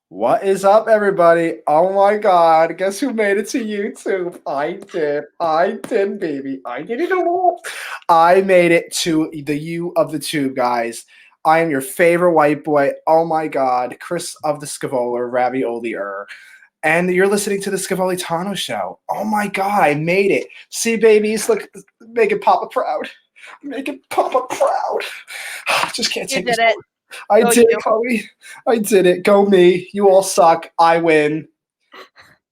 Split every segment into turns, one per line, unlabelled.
What is up, everybody? Oh my God. Guess who made it to YouTube? I did. I did, baby. I did it all. I made it to the U of the tube, guys. I am your favorite white boy. Oh my God. Chris of the Scavola, Ravioli-er. And you're listening to the TheScevoliTanoShow. Oh my God, I made it. See, babies, look, making Papa proud. Making Papa proud. Just can't
You
take this
did it.
more. I
Go
did
you.
it, Chloe. I did it. Go me. You all suck. I win.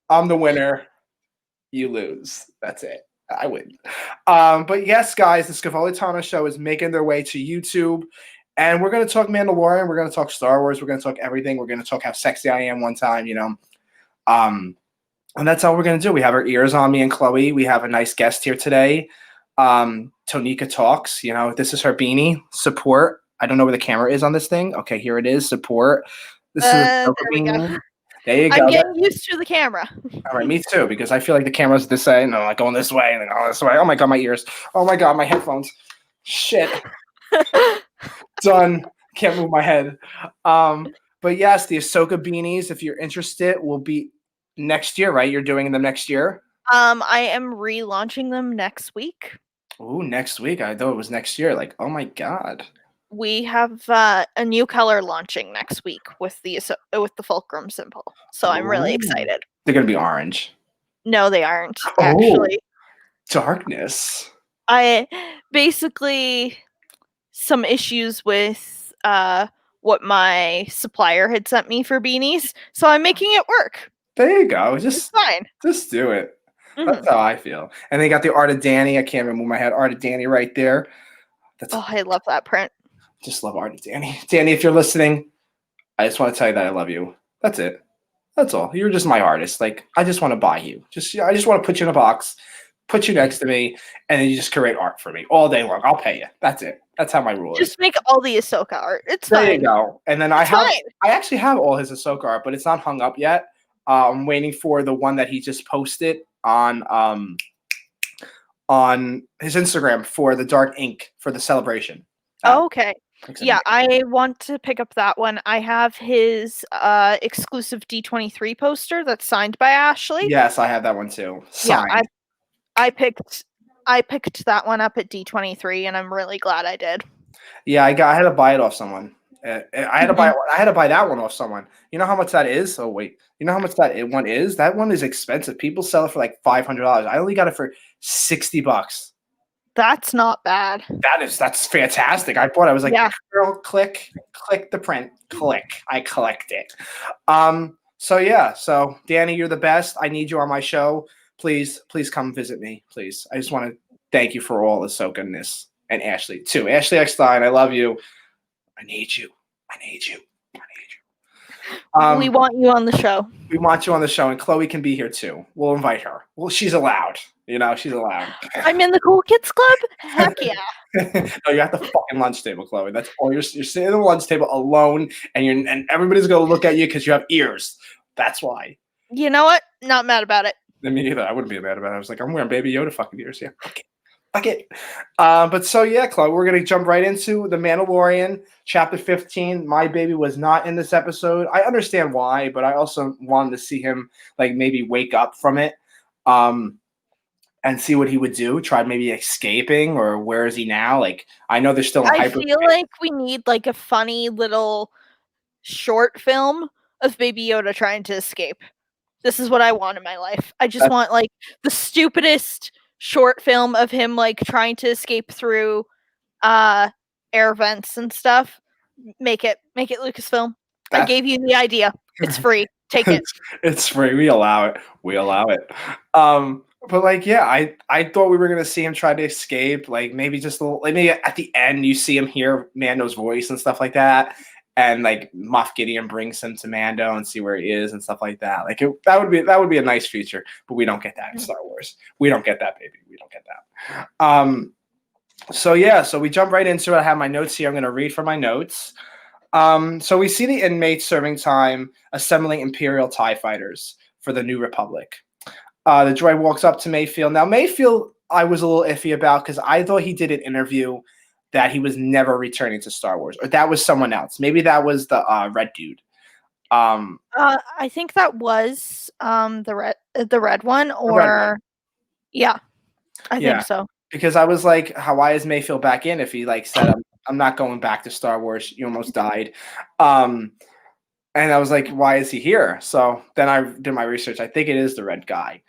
I'm the winner. You lose. That's it. I win. But yes, guys, the Scavolitano show is making their way to YouTube. And we're going to talk Mandalorian. We're going to talk Star Wars. We're going to talk everything. We're going to talk how sexy I am one time, Um, and that's all we're going to do. We have our ears on, me and Chloe. We have a nice guest here today. Tonika Talks. This is her beanie. Support. I don't know where the camera is on this thing. Okay, here it is. Support. This is a
There we go.
beanie. There you
I'm
go.
getting used to the camera.
All right, me too, because I feel like the camera's this way, and I'm like going this way, and then going this way. Oh my God, my ears. Oh my God, my headphones. Shit. Done. Can't move my head. But yes, the Ahsoka beanies, if you're interested, will be next year, right? You're doing them next year?
I am relaunching them next week.
Ooh, next week. I thought it was next year. Like, oh my God.
We have a new color launching next week with the fulcrum symbol. So I'm really
Ooh.
excited.
They're gonna be orange.
No, they aren't,
Oh,
actually.
darkness.
I basically some issues with what my supplier had sent me for beanies, so I'm making it work.
There you go.
It's fine.
Just do it. That's how I feel. And they got the Art of Danny. I can't remove my head. Art of Danny right there.
I love that print.
Just love Art of Danny. Danny, if you're listening, I just want to tell you that I love you. That's it. That's all. You're just my artist. Like, I just want to buy you. I just want to put you in a box, put you next to me, and then you just create art for me all day long. I'll pay you. That's it. That's how my rule is.
Just make all the Ahsoka art. It's
There
fine.
you go. And then I actually have all his Ahsoka art, but it's not hung up yet. I'm waiting for the one that he just posted on his Instagram for the Dark Ink for the celebration.
Okay. Yeah, I want to pick up that one. I have his exclusive D23 poster that's signed by Ashley.
Yes, I have that one too. Signed.
Yeah, I picked that one up at D23, and I'm really glad I did.
Yeah, I had to buy it off someone. I had to buy that one off someone. You know how much that is? Oh wait, you know how much that one is? That one is expensive. People sell it for like $500. I only got it for $60.
That's not bad.
That's fantastic. I bought it. I was like,
Yeah.
Girl, click the print, click. I collect it. So yeah. So Danny, you're the best. I need you on my show. Please come visit me. Please. I just want to thank you for all the Ahsoka-ness. And Ashley too. Ashley Eckstein, I love you. I need you.
We want you on the show.
We want you on the show, and Chloe can be here too. We'll invite her. Well, she's allowed. She's allowed.
I'm in the cool kids club? Heck yeah.
No, you're at the fucking lunch table, Chloe. That's all. You're sitting at the lunch table alone, and everybody's gonna look at you because you have ears. That's why.
You know what? Not mad about it.
Me neither. I wouldn't be mad about it. I was like, I'm wearing Baby Yoda fucking ears. Yeah. Fuck it. But so yeah, Chloe, we're gonna jump right into The Mandalorian, chapter 15. My baby was not in this episode. I understand why, but I also wanted to see him like maybe wake up from it, and see what he would do. Try maybe escaping, or where is he now? Like, I know they're still in
I feel like we need like a funny little short film of Baby Yoda trying to escape. This is what I want in my life. I just want like the stupidest short film of him like trying to escape through air vents and stuff. Make it Lucasfilm. I gave you the idea. It's free. Take it.
It's free. We allow it. But like, yeah, I thought we were gonna see him try to escape. Like maybe just a little, like maybe at the end you see him hear Mando's voice and stuff like that. And like Moff Gideon brings him to Mando and see where he is and stuff like that. Like that would be a nice feature, but we don't get that in Star Wars. We don't get that, baby. We don't get that. So yeah, so we jump right into it. I have my notes here. I'm going to read from my notes. So we see the inmates serving time assembling Imperial TIE fighters for the New Republic. The droid walks up to Mayfield. Now Mayfield, I was a little iffy about because I thought he did an interview that he was never returning to Star Wars, or that was someone else. Maybe that was the red dude.
I think that was the red one,
The red one.
or yeah, I think
Yeah,
so.
because I was like, "How why is Mayfield back in if he, like, said, I'm not going back to Star Wars, you almost died." Um, and I was like, "Why is he here?" So then I did my research. I think it is the red guy.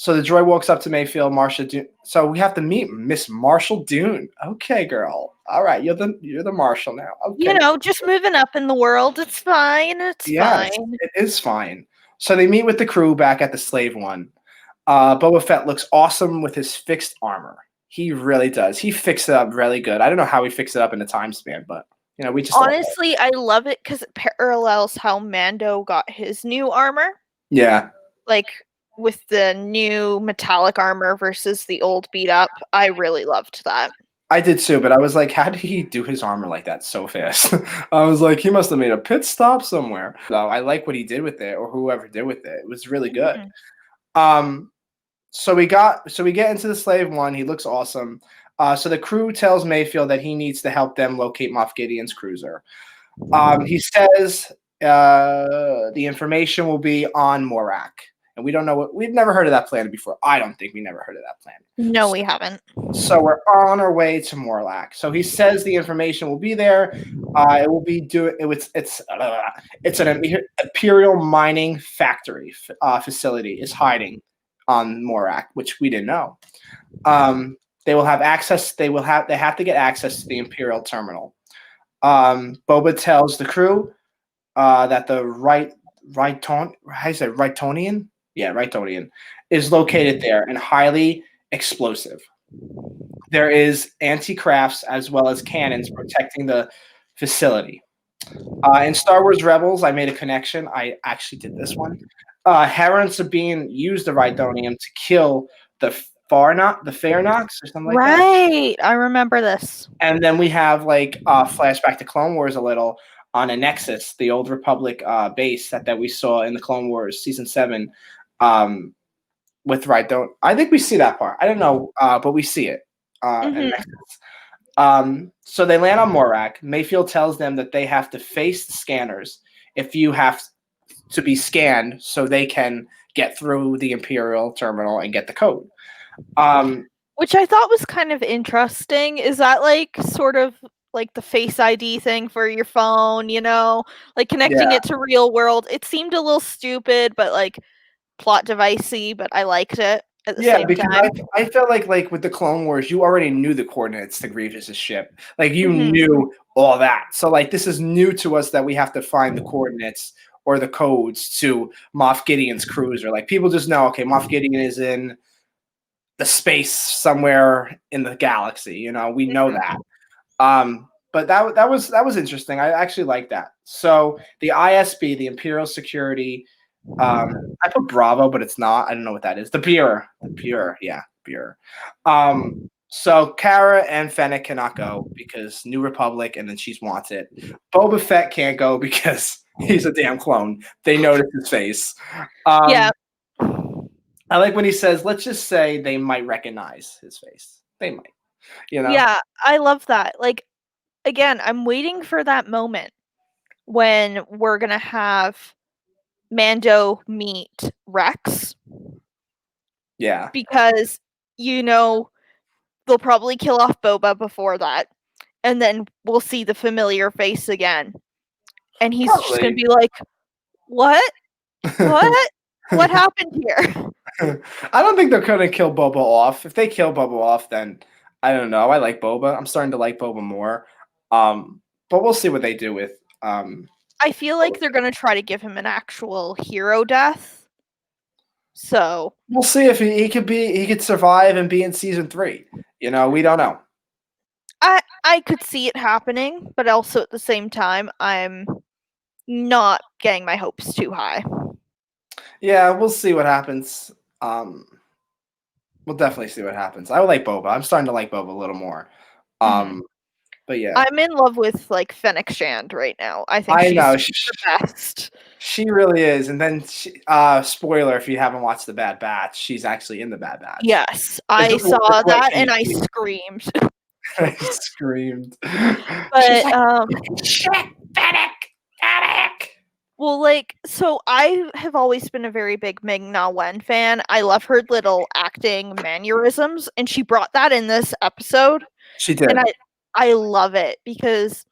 So the droid walks up to Mayfield, Marsha Dune. So we have to meet Miss Marshall Dune. Okay, girl. All right, you're the Marshal now.
You
Okay.
know, just moving up in the world. It's fine. It's
Yes,
fine.
it is fine. So they meet with the crew back at the Slave One. Boba Fett looks awesome with his fixed armor. He really does. He fixed it up really good. I don't know how he fixed it up in a time span, but we just love it.
Honestly, I love it because it parallels how Mando got his new armor,
Yeah,
like with the new metallic armor versus the old beat up. I really loved that.
I did too, but I was like, how did he do his armor like that so fast? I was like, he must have made a pit stop somewhere. So I like what he did with it, or whoever did with it. It was really good.
Mhm.
Um, so we get into the Slave One. He looks awesome. So the crew tells Mayfield that he needs to help them locate Moff Gideon's cruiser. He says the information will be on Morak, and we don't know we've never heard of that planet before. I don't think we never heard of that planet.
No, we haven't.
So we're on our way to Morlack. So he says the information will be there. It will be it's an imperial mining factory facility is hiding on Morak, which we didn't know. They will have access. They have to get access to the imperial terminal. Boba tells the crew that the Rightonian? Yeah, Rightonian is located there and highly explosive. There is anti-crafts as well as cannons protecting the facility. In Star Wars Rebels, I made a connection. I actually did this one. Hera and Sabine used the Rhydonium to kill the the Farnox or something like that.
Right. I remember this.
And then we have like flashback to Clone Wars a little on a Nexus, the old Republic base that we saw in the Clone Wars season 7 with Rhydon. I think we see that part. I don't know, but we see it in
Mhm.
Nexus. So they land on Morak. Mayfield tells them that they have to face the scanners if you have to be scanned so they can get through the Imperial terminal and get the code.
Which I thought was kind of interesting. Is that like sort of like the Face ID thing for your phone, like connecting
Yeah,
it to real world? It seemed a little stupid, but like plot devicey, but I liked it at the
yeah,
same
because
time.
I felt like with the Clone Wars, you already knew the coordinates to Grievous's ship. Like you
Mhm.
knew all that. So like this is new to us that we have to find the coordinates or the codes to Moff Gideon's cruiser. Like people just know, okay, Moff Gideon is in the space somewhere in the galaxy. We know
Mhm.
that. But that was interesting. I actually like that. So the ISB, the Imperial Security, I put Bravo, but it's not. I don't know what that is. The Pure, yeah, Pure. So Kara and Fennec cannot go because New Republic, and then she's wants it. Boba Fett can't go because he's a damn clone. They notice his face.
Yeah.
I like when he says, "Let's just say they might recognize his face. They might." You know?
Yeah, I love that. Like again, I'm waiting for that moment when we're going to have Mando meet Rex
Yeah.
because they'll probably kill off Boba before that, and then we'll see the familiar face again, and he's just gonna
Probably.
be like, "What? What? What happened here?"
I don't think they're gonna kill Boba off. If they kill Boba off, then I don't know. I like Boba. I'm starting to like Boba more. But we'll see what they do with
I feel
Boba
like they're
Fett.
gonna try to give him an actual hero death. So
We'll see if he could survive and be in season 3. We don't know.
I could see it happening, but also at the same time, I'm not getting my hopes too high.
Yeah, we'll see what happens. Um, we'll definitely see what happens. I would like Boba. I'm starting to like Boba a little more.
Mhm.
Um, but yeah,
I'm in love with like Fennec Shand right now. I think
I
she's
know
the best.
she really is. And then, spoiler if you haven't watched the Bad Batch, she's actually in the Bad Batch.
Yes,
It's
I saw
quite
that and I
unique.
screamed.
I screamed. She's
But
like, "Shit, Fennec, Fennec."
like, so I have always been a very big Ming-Na Wen fan. I love her little acting mannerisms, and she brought that in this episode,
She
and
did.
I love it because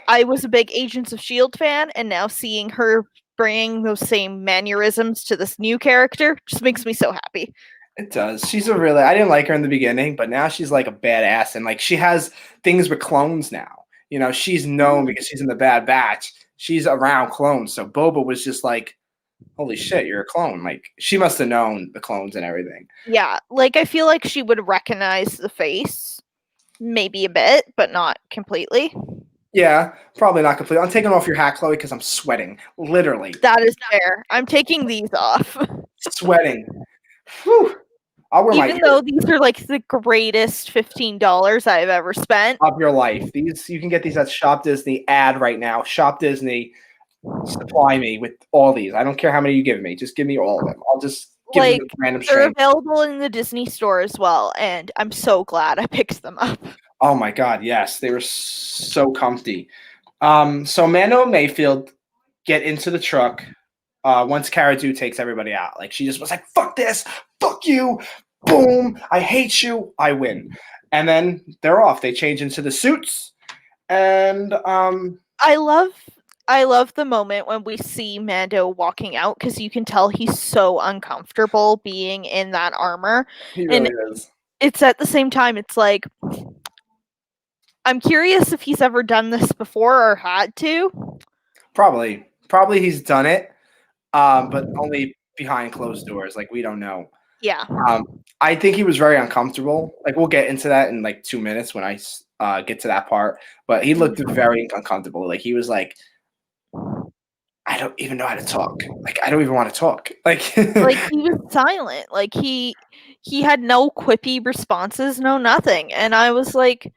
I was a big Agents of S.H.I.E.L.D. fan, and now seeing her bringing those same mannerisms to this new character just makes me so happy.
It does. She's a really. I didn't like her in the beginning, but now she's like a badass, and like she has things with clones now. You know, she's known because she's in the Bad Batch. She's around clones, so Boba was just like, "Holy shit, you're a clone!" Like she must have known the clones and everything.
Yeah, like I feel like she would recognize the face, maybe a bit, but not completely.
Yeah, probably not completely. I'm taking off your hat, Chloe, because I'm sweating. Literally
That is fair. I'm taking these off.
sweating. Whew. I'll wear my
Even
ears
though these are like the greatest $15 I've ever spent.
of your life. These you can get these at Shop Disney ad right now. Shop Disney, supply me with all these. I don't care how many you give me. Just give me all of them. I'll just give them
Like
to random
they're
strangers.
available in the Disney store as well, and I'm so glad I picked them up.
Oh my god, yes, they were so comfy. So Mando and Mayfield get into the truck once Cara Dune takes everybody out. Like she just was like, "Fuck this, fuck you, boom, I hate you, I win," and then they're off. They change into the suits, and
I love the moment when we see Mando walking out because you can tell he's so uncomfortable being in that armor.
he
And
really is.
it's at the same time, it's like I'm curious if he's ever done this before or had to.
Probably he's done it, but only behind closed doors. Like we don't know.
Yeah.
Um, I think he was very uncomfortable. Like we'll get into that in like 2 minutes when I get to that part. But he looked very uncomfortable. Like he was like, I don't even know how to talk. Like I don't even want to talk. Like
Like he was silent. Like he had no quippy responses, no nothing. And I was like,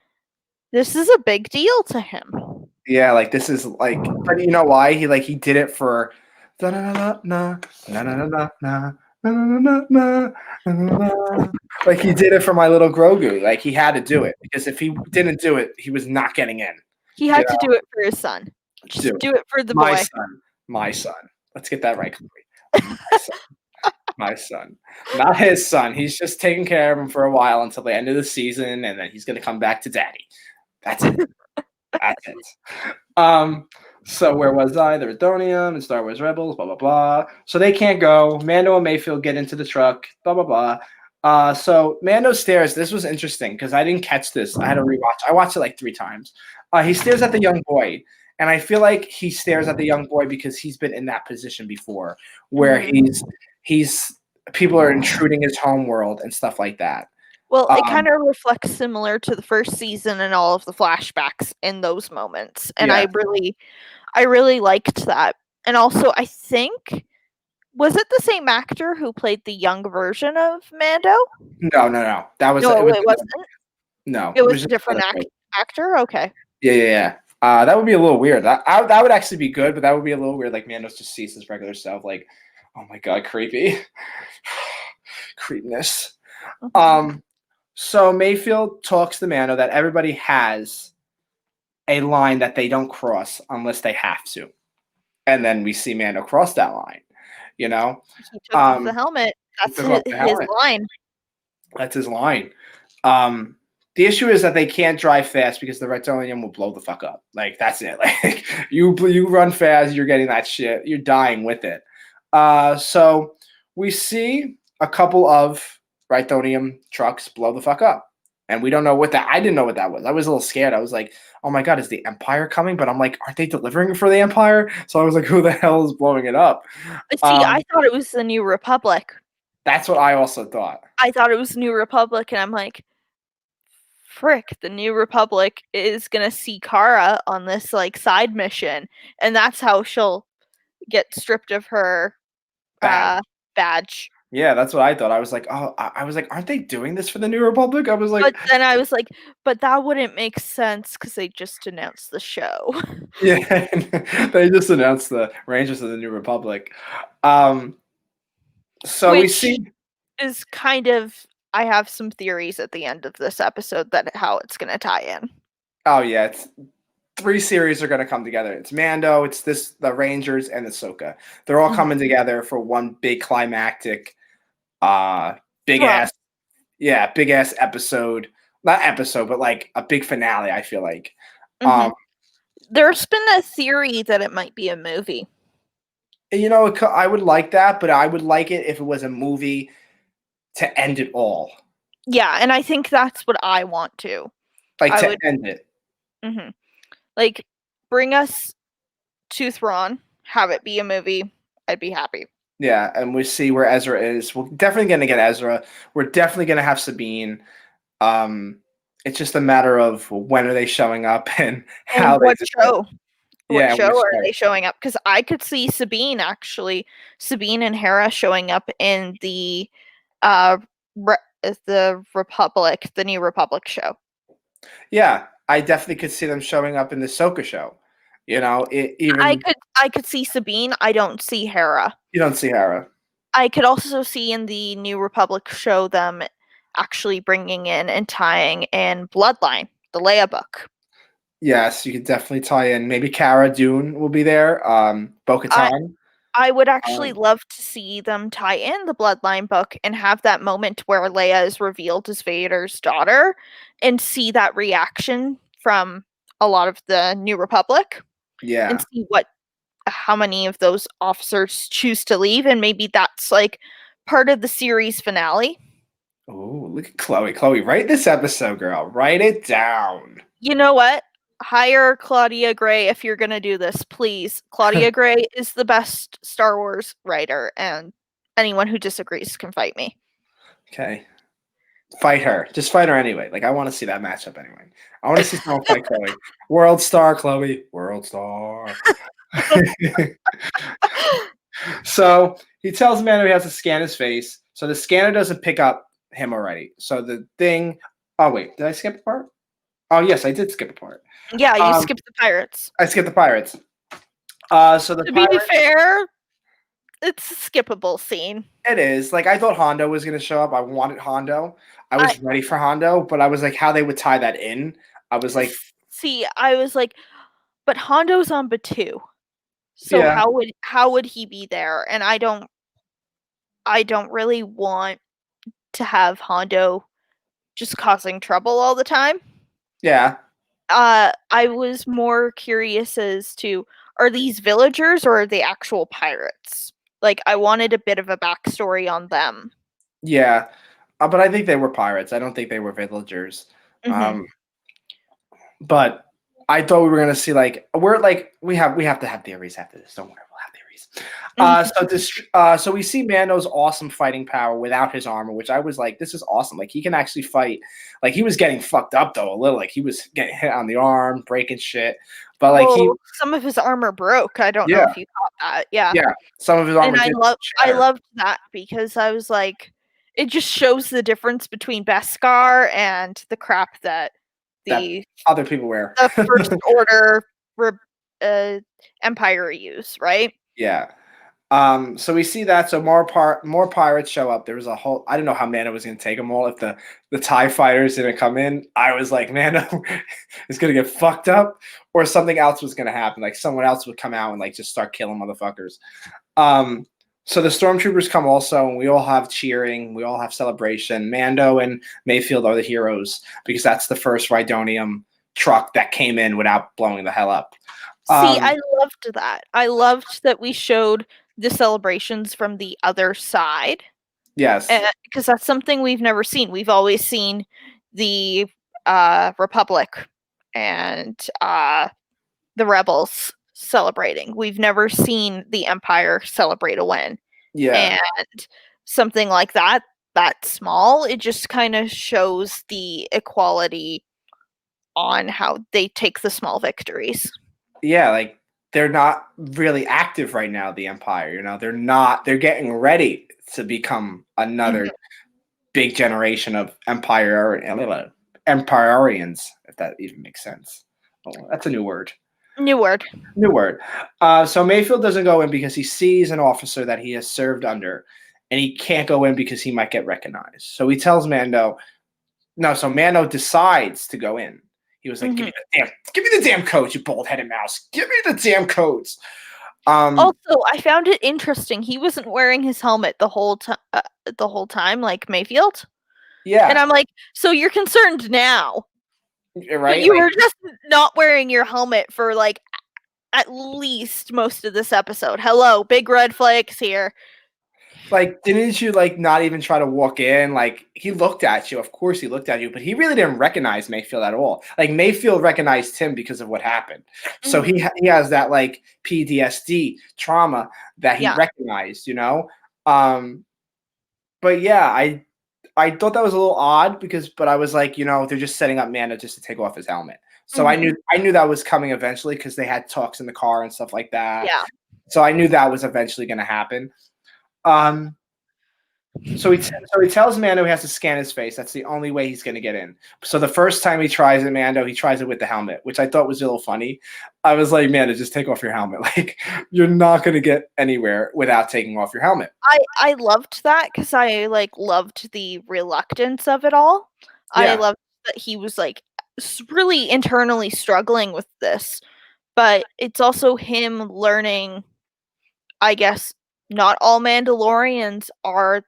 this is a big deal to him.
yeah, like this is like. But you know why he did it for. Na na na na na na na na na na na na. Like he did it for my little Grogu. Like he had to do it because if he didn't do it, he was not getting in.
He
You
had to do it for his son.
do
Just
it.
do it for the
My
boy.
son. My son. Let's get that right, Chloe. My son. My son. Not his son. He's just taking care of him for a while until the end of the season, and then he's gonna come back to daddy. That's it. That's it. So where was I? The Redonium and Star Wars Rebels, blah blah blah. So they can't go. Mando and Mayfield get into the truck, blah blah blah. So Mando stares. This was interesting because I didn't catch this. I had to rewatch. I watched it like 3 times. He stares at the young boy, and I feel like he stares at the young boy because he's been in that position before, where he's people are intruding his home world and stuff like that.
Well, it
Um,
kind of reflects similar to the first season and all of the flashbacks in those moments. And
yeah.
I really liked that. And also I think was it the same actor who played the young version of Mando?
No. That was it.
No,
Was
it wasn't.
no.
It
It
was
was
a
just
different
another person.
actor. Okay.
Yeah. That would be a little weird. That would actually be good, but that would be a little weird. Like Mando just sees his regular self. Like, oh my god, creepy, creepiness.
Mhm.
So Mayfield talks to Mando that everybody has a line that they don't cross unless they have to, and then we see Mando cross that line. You know,
He took off the
um,
helmet.
he
That's
took off the
his
helmet.
line.
That's his line. Um, the issue is that they can't drive fast because the Reptilian will blow the fuck up. Like that's it. Like you run fast, you're getting that shit. You're dying with it. So we see a couple of Rythonium trucks blow the fuck up. And we don't know what that. I didn't know what that was. I was a little scared. I was like, "Oh my god, is the Empire coming?" But I'm like, "Aren't they delivering for the Empire?" So I was like, "Who the hell is blowing it up?"
See, I thought it was the New Republic.
That's what I also thought.
I thought it was New Republic, and I'm like, frick, the New Republic is gonna see Kara on this like side mission, and that's how she'll get stripped of her
Bad.
badge.
Yeah, that's what I thought. I was like, oh, I was like, aren't they doing this for the New Republic? I was like,
But then I was like, but that wouldn't make sense because they just announced the show.
yeah, they just announced the Rangers of the New Republic. Um, so we
Which
see.
is kind of I have some theories at the end of this episode that how it's gonna tie in.
Oh yeah, three series are going to come together. It's Mando, it's the Rangers, and Ahsoka. They're all
Mhm.
coming together for one big climactic, uh, big
Run.
ass, yeah, big ass episode. Not episode, but like a big finale. I feel like. Um,
Mhm. There's been a theory that it might be a movie.
I would like that, but I would like it if it was a movie to end it all,
Yeah, and I think that's what I want to.
like
I
to
would
end it.
mhm. Like, bring us to Thrawn, have it be a movie, I'd be happy.
Yeah, and we see where Ezra is. We're definitely going to get Ezra. We're definitely going to have Sabine. Um, it's just a matter of when are they showing up and
And
how they do it.
what
Yeah,
show
which
are
show?
they showing up? Because I could see Sabine and Hera showing up in uh, Re the Republic, the New Republic show.
Yeah, I definitely could see them showing up in the Soka show.
I
Even
could I could see Sabine, I don't see Hera.
you don't see Hera.
I could also see in the New Republic show them actually bringing in and tying in Bloodline, the Leia book.
Yes, you could definitely tie in. Maybe Cara Dune will be there.
I
Bo-Katan.
I would actually
Um,
love to see them tie in the Bloodline book and have that moment where Leia is revealed as Vader's daughter and see that reaction from a lot of the New Republic and
yeah.
see how many of those officers choose to leave, and maybe that's like part of the series finale.
Oh, look at Chloe. Chloe, write this episode, girl. Write it down.
You know what? Hire Claudia Gray if you're gonna do this, please. Claudia Gray is the best Star Wars writer, and anyone who disagrees can fight me.
Okay. Fight her. Just fight her anyway. Like I want to see that matchup anyway. I want to see someone fight Chloe. World star, Chloe. World star. So he tells Mando he has to scan his face. So the scanner doesn't pick up him already. So the thing. Oh wait, did I skip a part? Oh yes, I did skip a part.
Yeah, you
Um,
skipped the pirates.
I skipped the pirates. So the
To be
pirate.
fair, it's a skippable scene.
It is like I thought Hondo was going to show up. I wanted Hondo. I
I
was ready for Hondo, but I was like, how they would tie that in. I was like,
see. I was like, but Hondo's on Batu, so
yeah,
how would he be there? And I don't really want to have Hondo just causing trouble all the time.
yeah.
I was more curious as to, are these villagers or are they actual pirates? Like, I wanted a bit of a backstory on them.
Yeah, but I think they were pirates. I don't think they were villagers.
Mhm.
Um, but I thought we were gonna see we have to have theories after this. Don't worry, we'll have theories. So we see Mando's awesome fighting power without his armor, which I was like, this is awesome. Like he can actually fight. Like he was getting fucked up though a little. Like he was getting hit on the arm, breaking shit. But like
Well, some of his armor broke. I don't know
yeah,
if you caught that. Yeah.
yeah. Some of his
And
armor
I
did
love I
shatter.
loved that because I was like, it just shows the difference between Beskar and the crap that
That
the
other people wear.
the First Order re- uh, Empire use, right?
Yeah. So we see that. So more pirates show up. There was a whole. I don't know how Mando was going to take them all. If the Tie fighters didn't come in, I was like, Mando is going to get fucked up, or something else was going to happen. Like someone else would come out and like just start killing motherfuckers. Um, so the stormtroopers come also, and we all have cheering. We all have celebration. Mando and Mayfield are the heroes because that's the first Rhydonium truck that came in without blowing the hell up.
See,
Um,
I loved that. I loved that we showed the celebrations from the other side,
yes.
because that's something we've never seen. We've always seen the Republic and the rebels celebrating. We've never seen the Empire celebrate a win.
Yeah.
And something like that small, it just kind of shows the equality on how they take the small victories.
Yeah, like they're not really active right now, the Empire. They're getting ready to become another
Mhm.
big generation of Empyreans, if that even makes sense. Oh, that's a new word.
New word.
New word. So Mayfield doesn't go in because he sees an officer that he has served under, and he can't go in because he might get recognized. So he tells Mando, no, so Mando decides to go in. He was like,
Mhm.
give me the damn codes, you bald-headed mouse. Give me the damn codes." Um,
Also, I found it interesting, he wasn't wearing his helmet the whole time like Mayfield, and
yeah,
I'm like, "So you're concerned now, but
right?
you were just not wearing your helmet for, like, at least most of this episode. Hello, big red flags here."
Like, didn't you, like, not even try to walk in? Like, he looked at you. Of course he looked at you, but he really didn't recognize Mayfield at all. Like, Mayfield recognized him because of what happened. So
Mhm.
he has that, like, PTSD trauma that he
Yeah.
recognized, you know? Um, but yeah, I thought that was a little odd but I was like, they're just setting up Mando just to take off his helmet. So
Mhm.
I knew that was coming eventually because they had talks in the car and stuff like that.
Yeah.
So I knew that was eventually gonna happen. Um, so he tells Mando he has to scan his face. That's the only way he's going to get in. So the first time he tries it, Mando, he tries it with the helmet, which I thought was a little funny. I was like, Mando, just take off your helmet. Like, you're not going to get anywhere without taking off your helmet.
I loved that because I, like, loved the reluctance of it all. I
Yeah.
loved that he was, like, really internally struggling with this, but it's also him learning, I guess, not all Mandalorians are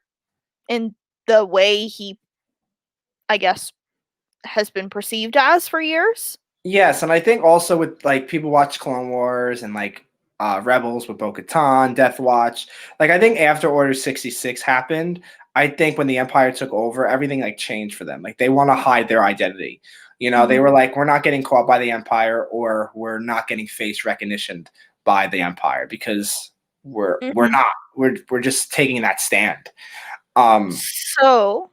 in the way he, I guess, has been perceived as for years.
Yes, and I think also with like people watch Clone Wars and like Rebels with Bo-Katan, Death Watch. Like I think after Order 66 happened, I think when the Empire took over, everything like changed for them. Like they want to hide their identity. They
Mhm.
were like, we're not getting caught by the Empire or we're not getting face recognition by the Empire because we're
Mhm.
not. We're just taking that stand. Um
So,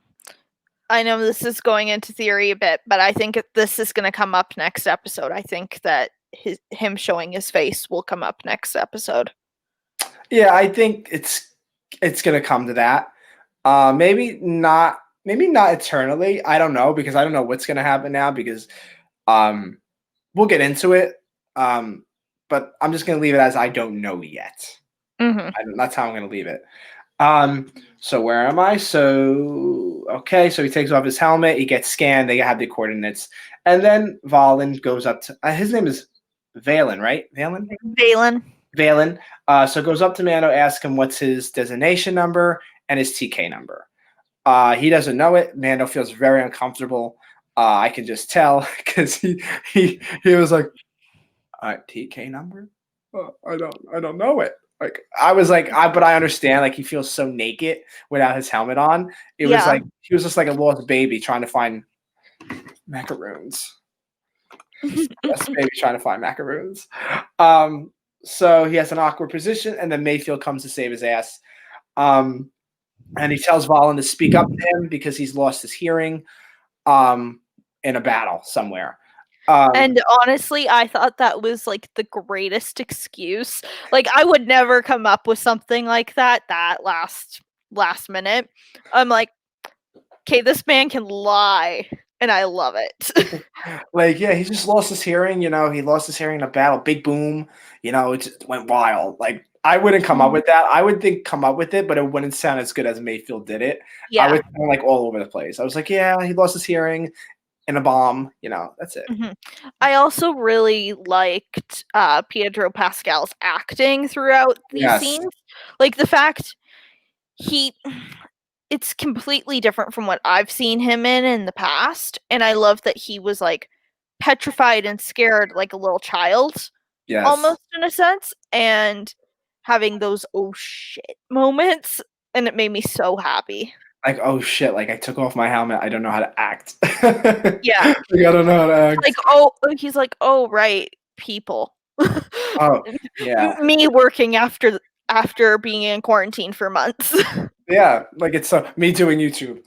I know this is going into theory a bit, but I think this is gonna come up next episode. I think that him showing his face will come up next episode.
yeah, I think it's gonna come to that. Maybe not eternally. I don't know because I don't know what's gonna happen now because um we'll get into it. Um, but I'm just gonna leave it as I don't know yet.
Mhm.
That's how I'm gonna leave it. So where am I? So okay, so he takes off his helmet, he gets scanned, they have the coordinates, and then Valen goes up to his name is Valen, right? Valen?
Valen.
Valen. So goes up to Mando, asks him what's his designation number and his TK number. He doesn't know it. Mando feels very uncomfortable. I can just tell because he was like, TK number? I don't know it. Like I was like, but I understand. Like he feels so naked without his helmet on. It was
Yeah.
like he was just like a lost baby trying to find macaroons. Lost baby trying to find macaroons. Um, so he has an awkward position, and then Mayfield comes to save his ass. Um, and he tells Valen to speak up to him because he's lost his hearing um, in a battle somewhere. Um,
And honestly, I thought that was, like, the greatest excuse. Like, I would never come up with something like that last minute. I'm like, "'Kay, this man can lie," and I love it.
like, yeah, he just lost his hearing. He lost his hearing in a battle. Big boom. It just went wild. Like, I wouldn't come up
Mhm.
with that. I would think come up with it, but it wouldn't sound as good as Mayfield did it. I
Yeah.
would sound like all over the place. I was like, yeah, he lost his hearing in a bomb. That's it.
Mhm. I also really liked, Pedro Pascal's acting throughout these
Yes.
scenes. Like, the fact he it's completely different from what I've seen him in the past, and I love that he was, like, petrified and scared like a little child,
Yes.
almost in a sense, and having those "Oh, shit" moments, and it made me so happy.
Like, oh shit, like I took off my helmet. I don't know how to act. Like,
Yeah.
I don't know how to
Like,
act.
he's like, "Oh, right, people."
Oh, yeah.
Me working after being in quarantine for months.
Yeah. Like it's me doing YouTube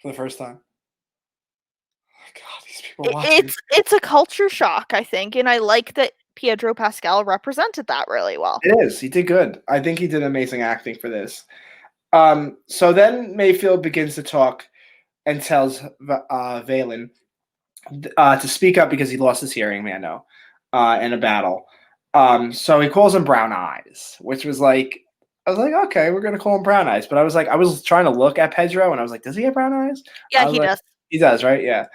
for the first time. God, these people watching.
It's a culture shock, I think, and I like that Pedro Pascal represented that really well.
It is. He did good. I think he did amazing acting for this. So then Mayfield begins to talk and tells Valen to speak up because he lost his hearing, Mando, in a battle. So he calls him Brown Eyes, which was like, I was like, okay, we're gonna call him Brown Eyes. But I was like, I was trying to look at Pedro, and I was like, does he have brown eyes?
Yeah,
I was
he
like,
does.
he does, right? Yeah.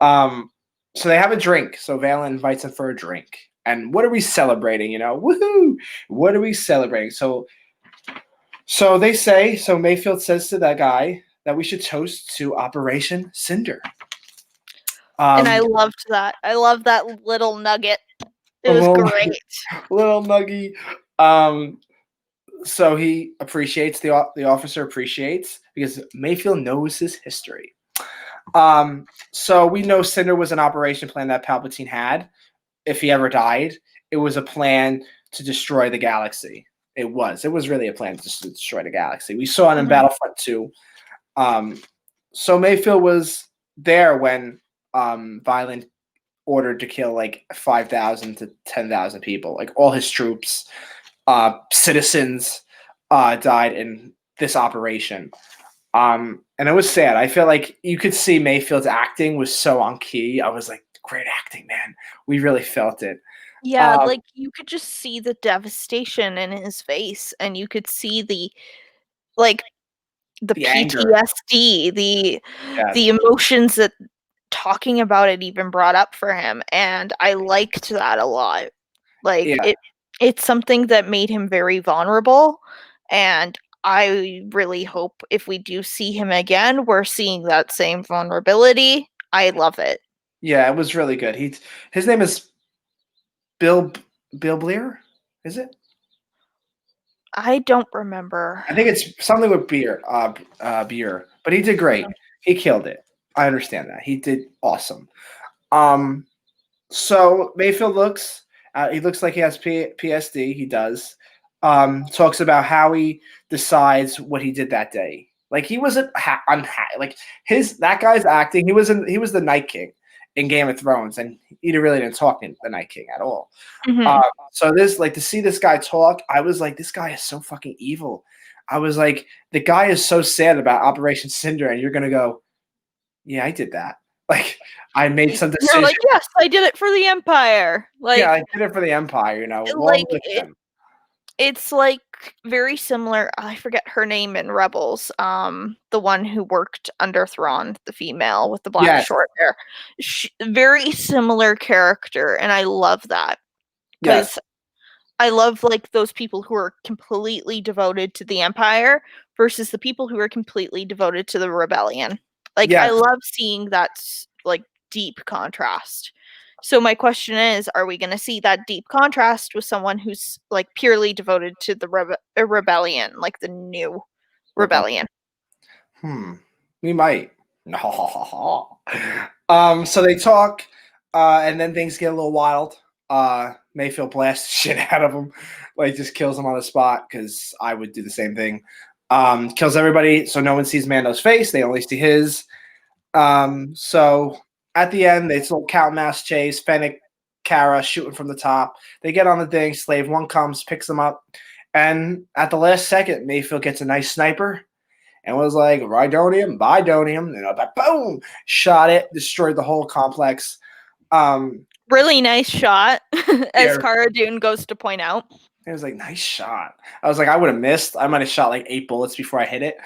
Um, So they have a drink. So Valen invites him for a drink. And what are we celebrating? Woohoo! What are we celebrating? So they say. So Mayfield says to that guy that we should toast to Operation Cinder.
And I loved that. I love that little nugget. It was great.
Little nuggy. So he appreciates the officer appreciates because Mayfield knows his history. So we know Cinder was an operation plan that Palpatine had. If he ever died, it was a plan to destroy the galaxy. It was really a plan to destroy the galaxy. We saw it in Battlefront 2. So Mayfield was there when Violent ordered to kill like 5,000 to 10,000 people. Like all his troops, citizens died in this operation. And it was sad. I feel like you could see Mayfield's acting was so on key. I was like, great acting, man. We really felt it.
Yeah, like you could just see the devastation in his face, and you could see the PTSD, the emotions that talking about it even brought up for him, and I liked that a lot. Like it's something that made him very vulnerable, and I really hope if we do see him again, we're seeing that same vulnerability. I love it.
Yeah, it was really good. His name is Bill Blair, is it?
I don't remember.
I think it's something with beer, but he did great. He killed it. I understand that. He did awesome. So Mayfield he looks like he has PSD. He does. Talks about how he decides what he did that day. Like he wasn't like that guy's acting. He was the Night King in Game of Thrones, and he really didn't talk in the Night King at all. So this, like, to see this guy talk, I was like, this guy is so fucking evil. I was like, the guy is so sad about Operation Cinder, and you're gonna go, yeah, I did that. Like, I made some decision.
You're like, yes, I did it for the Empire. Like,
yeah, I did it for the Empire.
Like it's like very similar. I forget her name in Rebels. The one who worked under Thrawn, the female with the black short hair. Very similar character, and I love that because I love like those people who are completely devoted to the Empire versus the people who are completely devoted to the rebellion. Like I love seeing that like deep contrast. So my question is, are we going to see that deep contrast with someone who's like purely devoted to the rebellion, like the new rebellion?
We might. So they talk, and then things get a little wild. Mayfield blasts shit out of him, like just kills him on the spot because I would do the same thing. Kills everybody, so no one sees Mando's face. They only see his. So at the end, they still count mass chase. Fennec, Kara shooting from the top. They get on the thing. Slave 1 comes, picks them up, and at the last second, Mayfield gets a nice sniper and was like, Rhydonium, Bidonium, and like, boom, shot it, destroyed the whole complex.
Really nice shot, as Cara Dune goes to point out.
It was like, nice shot. I was like, I would have missed. I might have shot like 8 bullets before I hit it.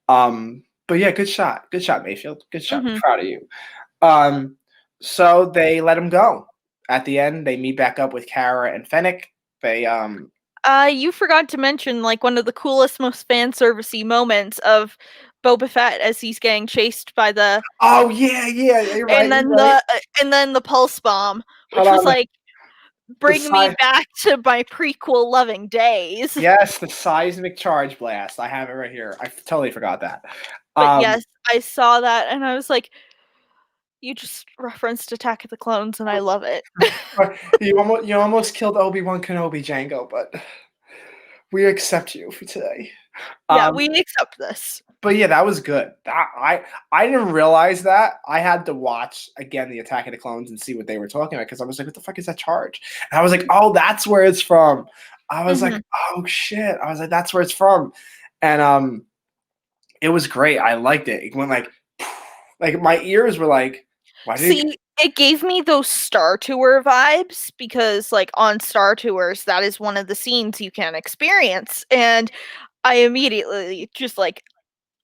But yeah, good shot. Good shot, Mayfield. Good shot. Proud of you. So they let him go. At the end, they meet back up with Kara and Fennec. They
you forgot to mention like one of the coolest, most fan servicey moments of Boba Fett as he's getting chased by the.
Oh yeah, you're right.
And then the pulse bomb, which was like, bring me back to my prequel loving days.
Yes, the seismic charge blast. I have it right here. I totally forgot that.
But yes, I saw that and I was like, you just referenced Attack of the Clones, and I love it.
you almost killed Obi-Wan Kenobi, Django, but we accept you for today.
Yeah, we accept this.
But yeah, that was good. I didn't realize that. I had to watch again the Attack of the Clones and see what they were talking about because I was like, what the fuck is that charge? And I was like, oh, that's where it's from. I was like, oh shit. I was like, that's where it's from. And it was great. I liked it. It went like my ears were like, why did
it gave me those Star Tour vibes because like on Star Tours, that is one of the scenes you can experience. And I immediately just like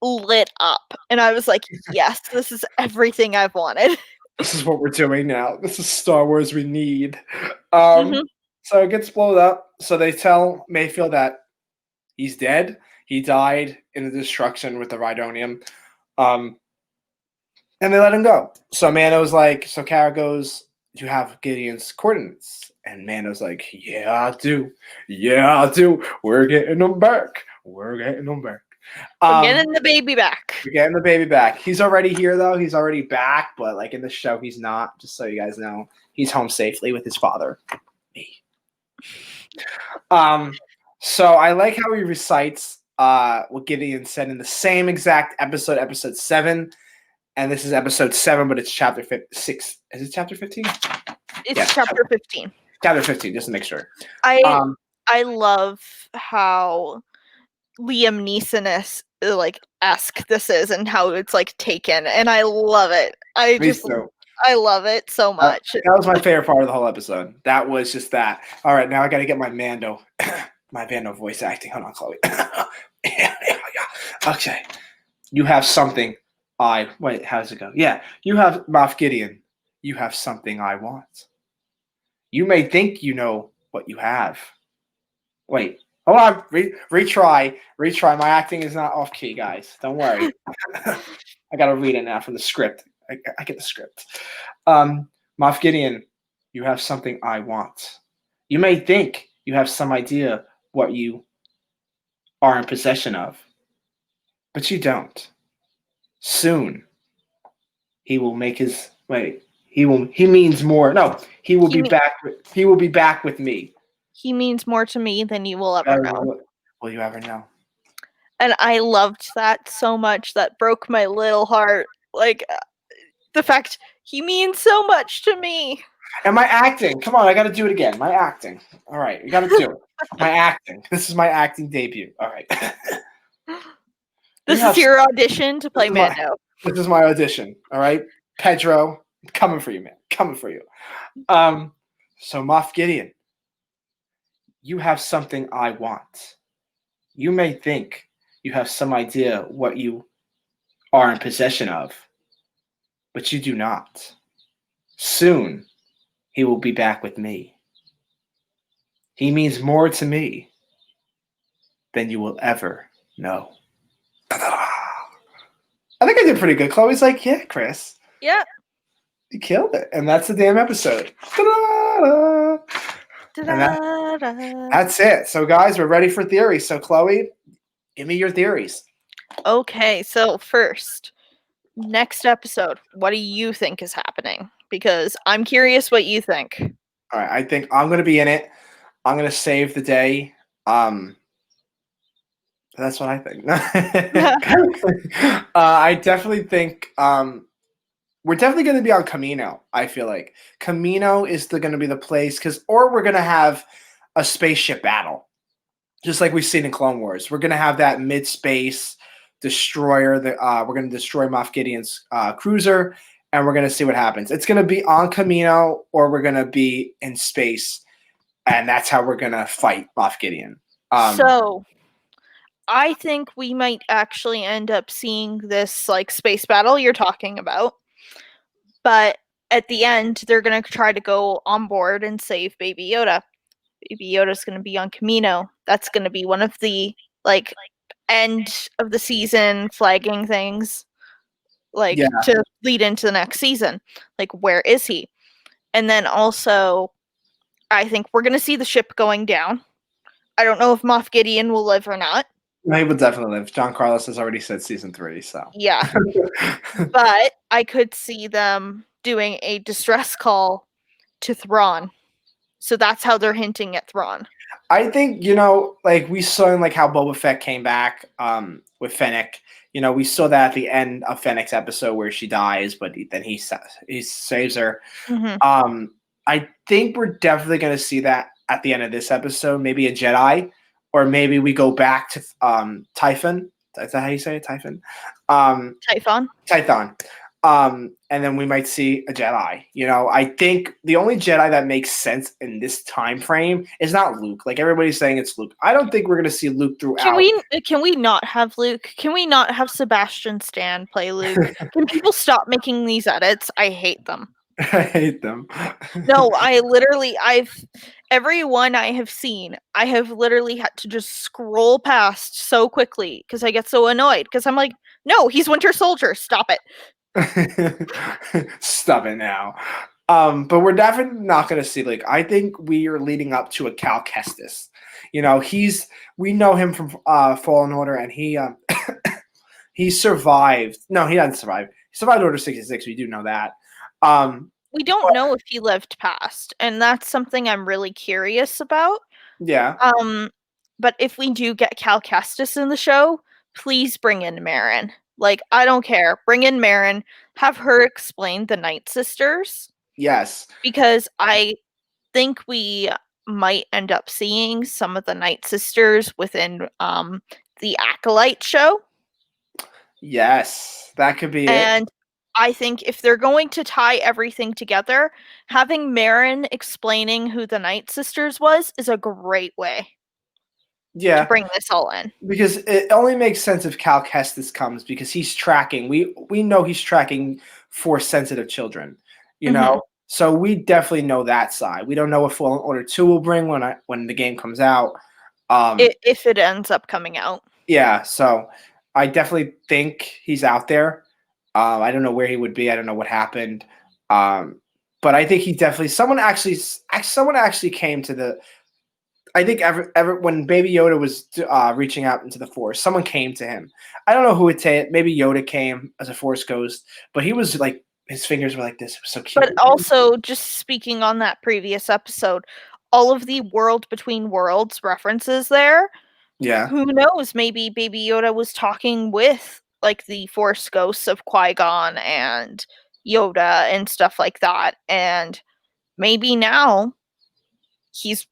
lit up and I was like, yes, this is everything I've wanted.
This is what we're doing now. This is Star Wars we need.
Mhm.
So it gets blown up. So they tell Mayfield that he's dead. He died in the destruction with the Rhydonium. Um, and they let him go. So Mando's like, so Kara goes, "Do you have Gideon's coordinates?" And Mando's like, "Yeah, I do. Yeah, I do. We're getting them back. We're getting them back."
We're
Um,
getting the baby back.
we're getting the baby back. He's already here though. He's already back, but like in the show, he's not. Just so you guys know, he's home safely with his father. Me. Um, so I like how he recites what Gideon said in the same exact episode, episode 7. And this is episode 7, but it's chapter 6. Is it chapter 15?
It's
Yeah,
chapter 15.
Chapter 15, just to make sure.
I love how Liam Neeson esque this is and how it's like taken, and I love it. I love it so much.
That was my favorite part of the whole episode. That was just that. All right, now I got to get my Mando, my Mando voice acting. Hold on, Chloe. Yeah. Okay, you have something. Wait. How does it go? Yeah, you have Moff Gideon. You have something I want. You may think you know what you have. Wait, hold on. Retry. My acting is not off key, guys. Don't worry. I gotta read it now from the script. I get the script. Moff Gideon, you have something I want. You may think you have some idea what you are in possession of, but you don't. Soon, he will make his wait. He means more. No, he will be back. He will be back with me.
He means more to me than you will ever know.
Will you ever know?
And I loved that so much. That broke my little heart. Like the fact he means so much to me.
And my acting. Come on, I got to do it again. My acting. All right, we got to do it. My acting. This is my acting debut. All right.
This is your audition to play Mando.
This is my audition. All right, Pedro, I'm coming for you, man. Coming for you. So Moff Gideon, you have something I want. You may think you have some idea what you are in possession of, but you do not. Soon, he will be back with me. He means more to me than you will ever know. I think I did pretty good. Chloe's like, yeah, Chris.
Yeah.
You killed it. And that's the damn episode. That's it. So, guys, we're ready for theories. So, Chloe, give me your theories.
Okay, so first, next episode, what do you think is happening? Because I'm curious what you think.
All right, I think I'm going to be in it. I'm going to save the day. That's what I think. I definitely think we're definitely going to be on Camino. I feel like Camino is going to be the place or we're going to have a spaceship battle, just like we've seen in Clone Wars. We're going to have that mid-space destroyer. We're going to destroy Moff Gideon's cruiser, and we're going to see what happens. It's going to be on Camino, or we're going to be in space, and that's how we're going to fight Moff Gideon.
So I think we might actually end up seeing this like space battle you're talking about. But at the end, they're going to try to go on board and save Baby Yoda. Baby Yoda's going to be on Camino. That's going to be one of the like end of the season flagging things, to lead into the next season. Like, where is he? And then also, I think we're going to see the ship going down. I don't know if Moff Gideon will live or not.
He will definitely live. John Carlos has already said season 3, so.
Yeah. But I could see them doing a distress call to Thrawn. So that's how they're hinting at Thrawn.
I think, like we saw in like how Boba Fett came back with Fennec. We saw that at the end of Fennec's episode where she dies, but then he saves her.
Mm-hmm.
I think we're definitely going to see that at the end of this episode. Maybe a Jedi, or maybe we go back to Typhon. Is that how you say it? Typhon?
Typhon.
And then we might see a Jedi. I think the only Jedi that makes sense in this time frame is not Luke. Like everybody's saying, it's Luke. I don't think we're going to see Luke throughout.
Can we not have Luke? Can we not have Sebastian Stan play Luke? Can people stop making these edits? I hate them.
I hate them.
No, every one I have seen, I have literally had to just scroll past so quickly because I get so annoyed because I'm like, no, he's Winter Soldier. Stop it.
Stop it now. But we're definitely not going to see, like, I think we are leading up to a Cal Kestis. We know him from Fallen Order, and he survived. No, he doesn't survive. He survived Order 66. We do know that.
We don't know if he lived past, and that's something I'm really curious about.
Yeah.
But if we do get Cal Kestis in the show, please bring in Marin. Like, I don't care. Bring in Marin. Have her explain the Night Sisters.
Yes.
Because I think we might end up seeing some of the Night Sisters within the Acolyte show.
Yes. That could be
and I think if they're going to tie everything together, having Marin explaining who the Night Sisters was is a great way to bring this all in.
Because it only makes sense if Cal Kestis comes, because he's tracking. We know he's tracking for sensitive children, So we definitely know that side. We don't know what Fallen Order 2 will bring when the game comes out.
If it ends up coming out.
Yeah, so I definitely think he's out there. I don't know where he would be. I don't know what happened. But I think he definitely someone actually came to the. I think ever when Baby Yoda was reaching out into the Force, someone came to him. I don't know who it. Maybe Yoda came as a Force ghost, but he was like his fingers were like this. It was so cute.
But also, just speaking on that previous episode, all of the World Between Worlds references there.
Yeah.
Who knows? Maybe Baby Yoda was talking with like the Force ghosts of Qui-Gon and Yoda and stuff like that, and maybe now he's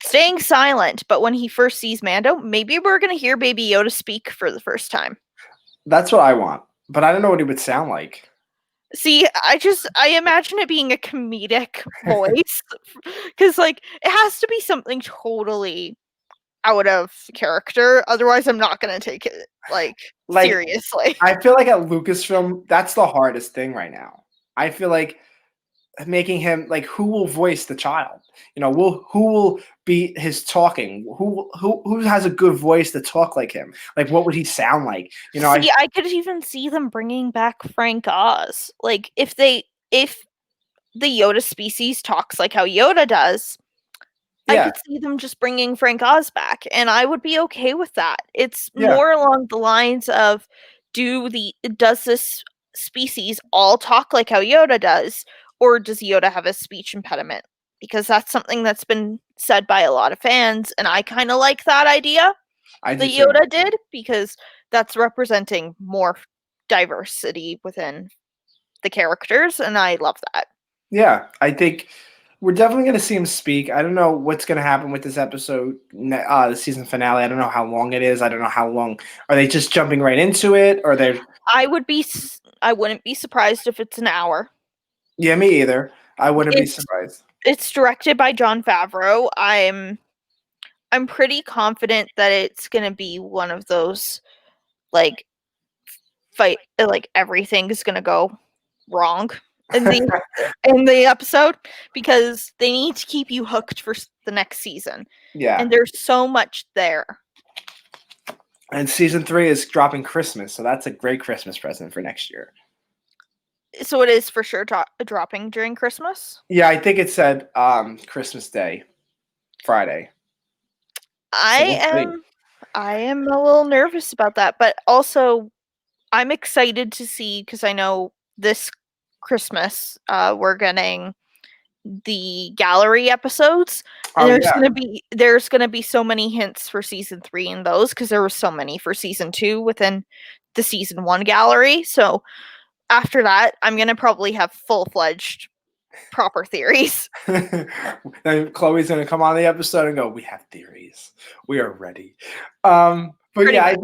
staying silent, but when he first sees Mando, maybe we're going to hear Baby Yoda speak for the first time.
That's what I want, but I don't know what he would sound like.
See, I imagine it being a comedic voice, because like it has to be something totally out of character, otherwise I'm not going to take it like seriously.
I feel like at Lucasfilm, that's the hardest thing right now. I feel like making him like, who will voice the child? Who will be his talking? Who has a good voice to talk like him? Like, what would he sound like?
I could even see them bringing back Frank Oz. Like, if the Yoda species talks like how Yoda does, I could see them just bringing Frank Oz back, and I would be okay with that. It's more along the lines of, does this species all talk like how Yoda does, or does Yoda have a speech impediment? Because that's something that's been said by a lot of fans, and I kind of like that idea that Yoda did, because that's representing more diversity within the characters, and I love that.
Yeah, I think we're definitely going to see him speak. I don't know what's going to happen with this episode, the season finale. I don't know how long it is. I don't know how long. Are they just jumping right into it, or they?
I wouldn't be surprised if it's an hour.
Yeah, me either. I wouldn't be surprised.
It's directed by Jon Favreau. I'm pretty confident that it's going to be one of those like everything is going to go wrong in the episode, because they need to keep you hooked for the next season.
Yeah.
And there's so much there.
And season 3 is dropping Christmas, so that's a great Christmas present for next year.
So it is for sure dropping during Christmas?
Yeah, I think it said Christmas Day, Friday.
I am a little nervous about that, but also I'm excited to see, because I know this Christmas we're getting the gallery episodes, and there's gonna be so many hints for season 3 in those, because there were so many for season 2 within the season 1 gallery. So after that, I'm gonna probably have full-fledged proper theories.
Then Chloe's gonna come on the episode and go, "We have theories. We are ready." But I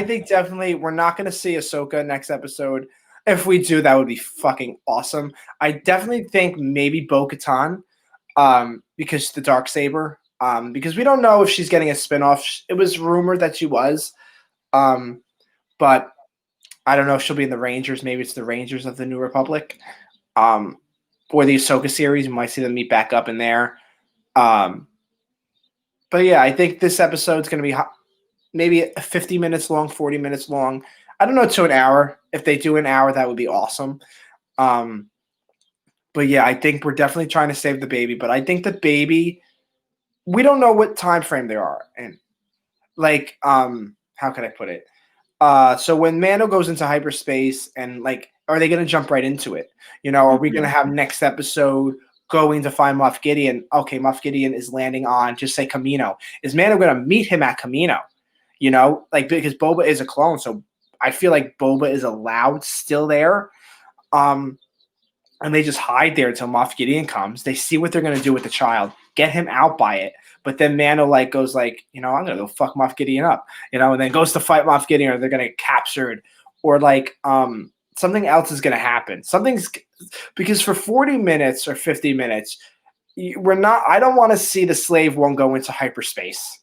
think definitely we're not gonna see Ahsoka next episode. If we do, that would be fucking awesome. I definitely think maybe Bo-Katan, because the Darksaber, because we don't know if she's getting a spinoff. It was rumored that she was, but I don't know if she'll be in the Rangers. Maybe it's the Rangers of the New Republic, or the Ahsoka series. We might see them meet back up in there. But yeah, I think this episode's going to be maybe 50 minutes long, 40 minutes long. I don't know, to an hour. If they do an hour, that would be awesome. But yeah, I think we're definitely trying to save the baby. But I think the baby, we don't know what time frame they are. And like, how can I put it? So when Mando goes into hyperspace, and like, are they going to jump right into it? Are we going to have next episode going to find Moff Gideon? Okay, Moff Gideon is landing on, just say, Kamino. Is Mando going to meet him at Kamino? Like, because Boba is a clone, so I feel like Boba is allowed still there. And they just hide there until Moff Gideon comes. They see what they're going to do with the child, get him out by it. But then Mando goes I'm going to go fuck Moff Gideon up, and then goes to fight Moff Gideon, or they're going to get captured, or something else is going to happen. Because for 40 minutes or 50 minutes, I don't want to see the Slave One go into hyperspace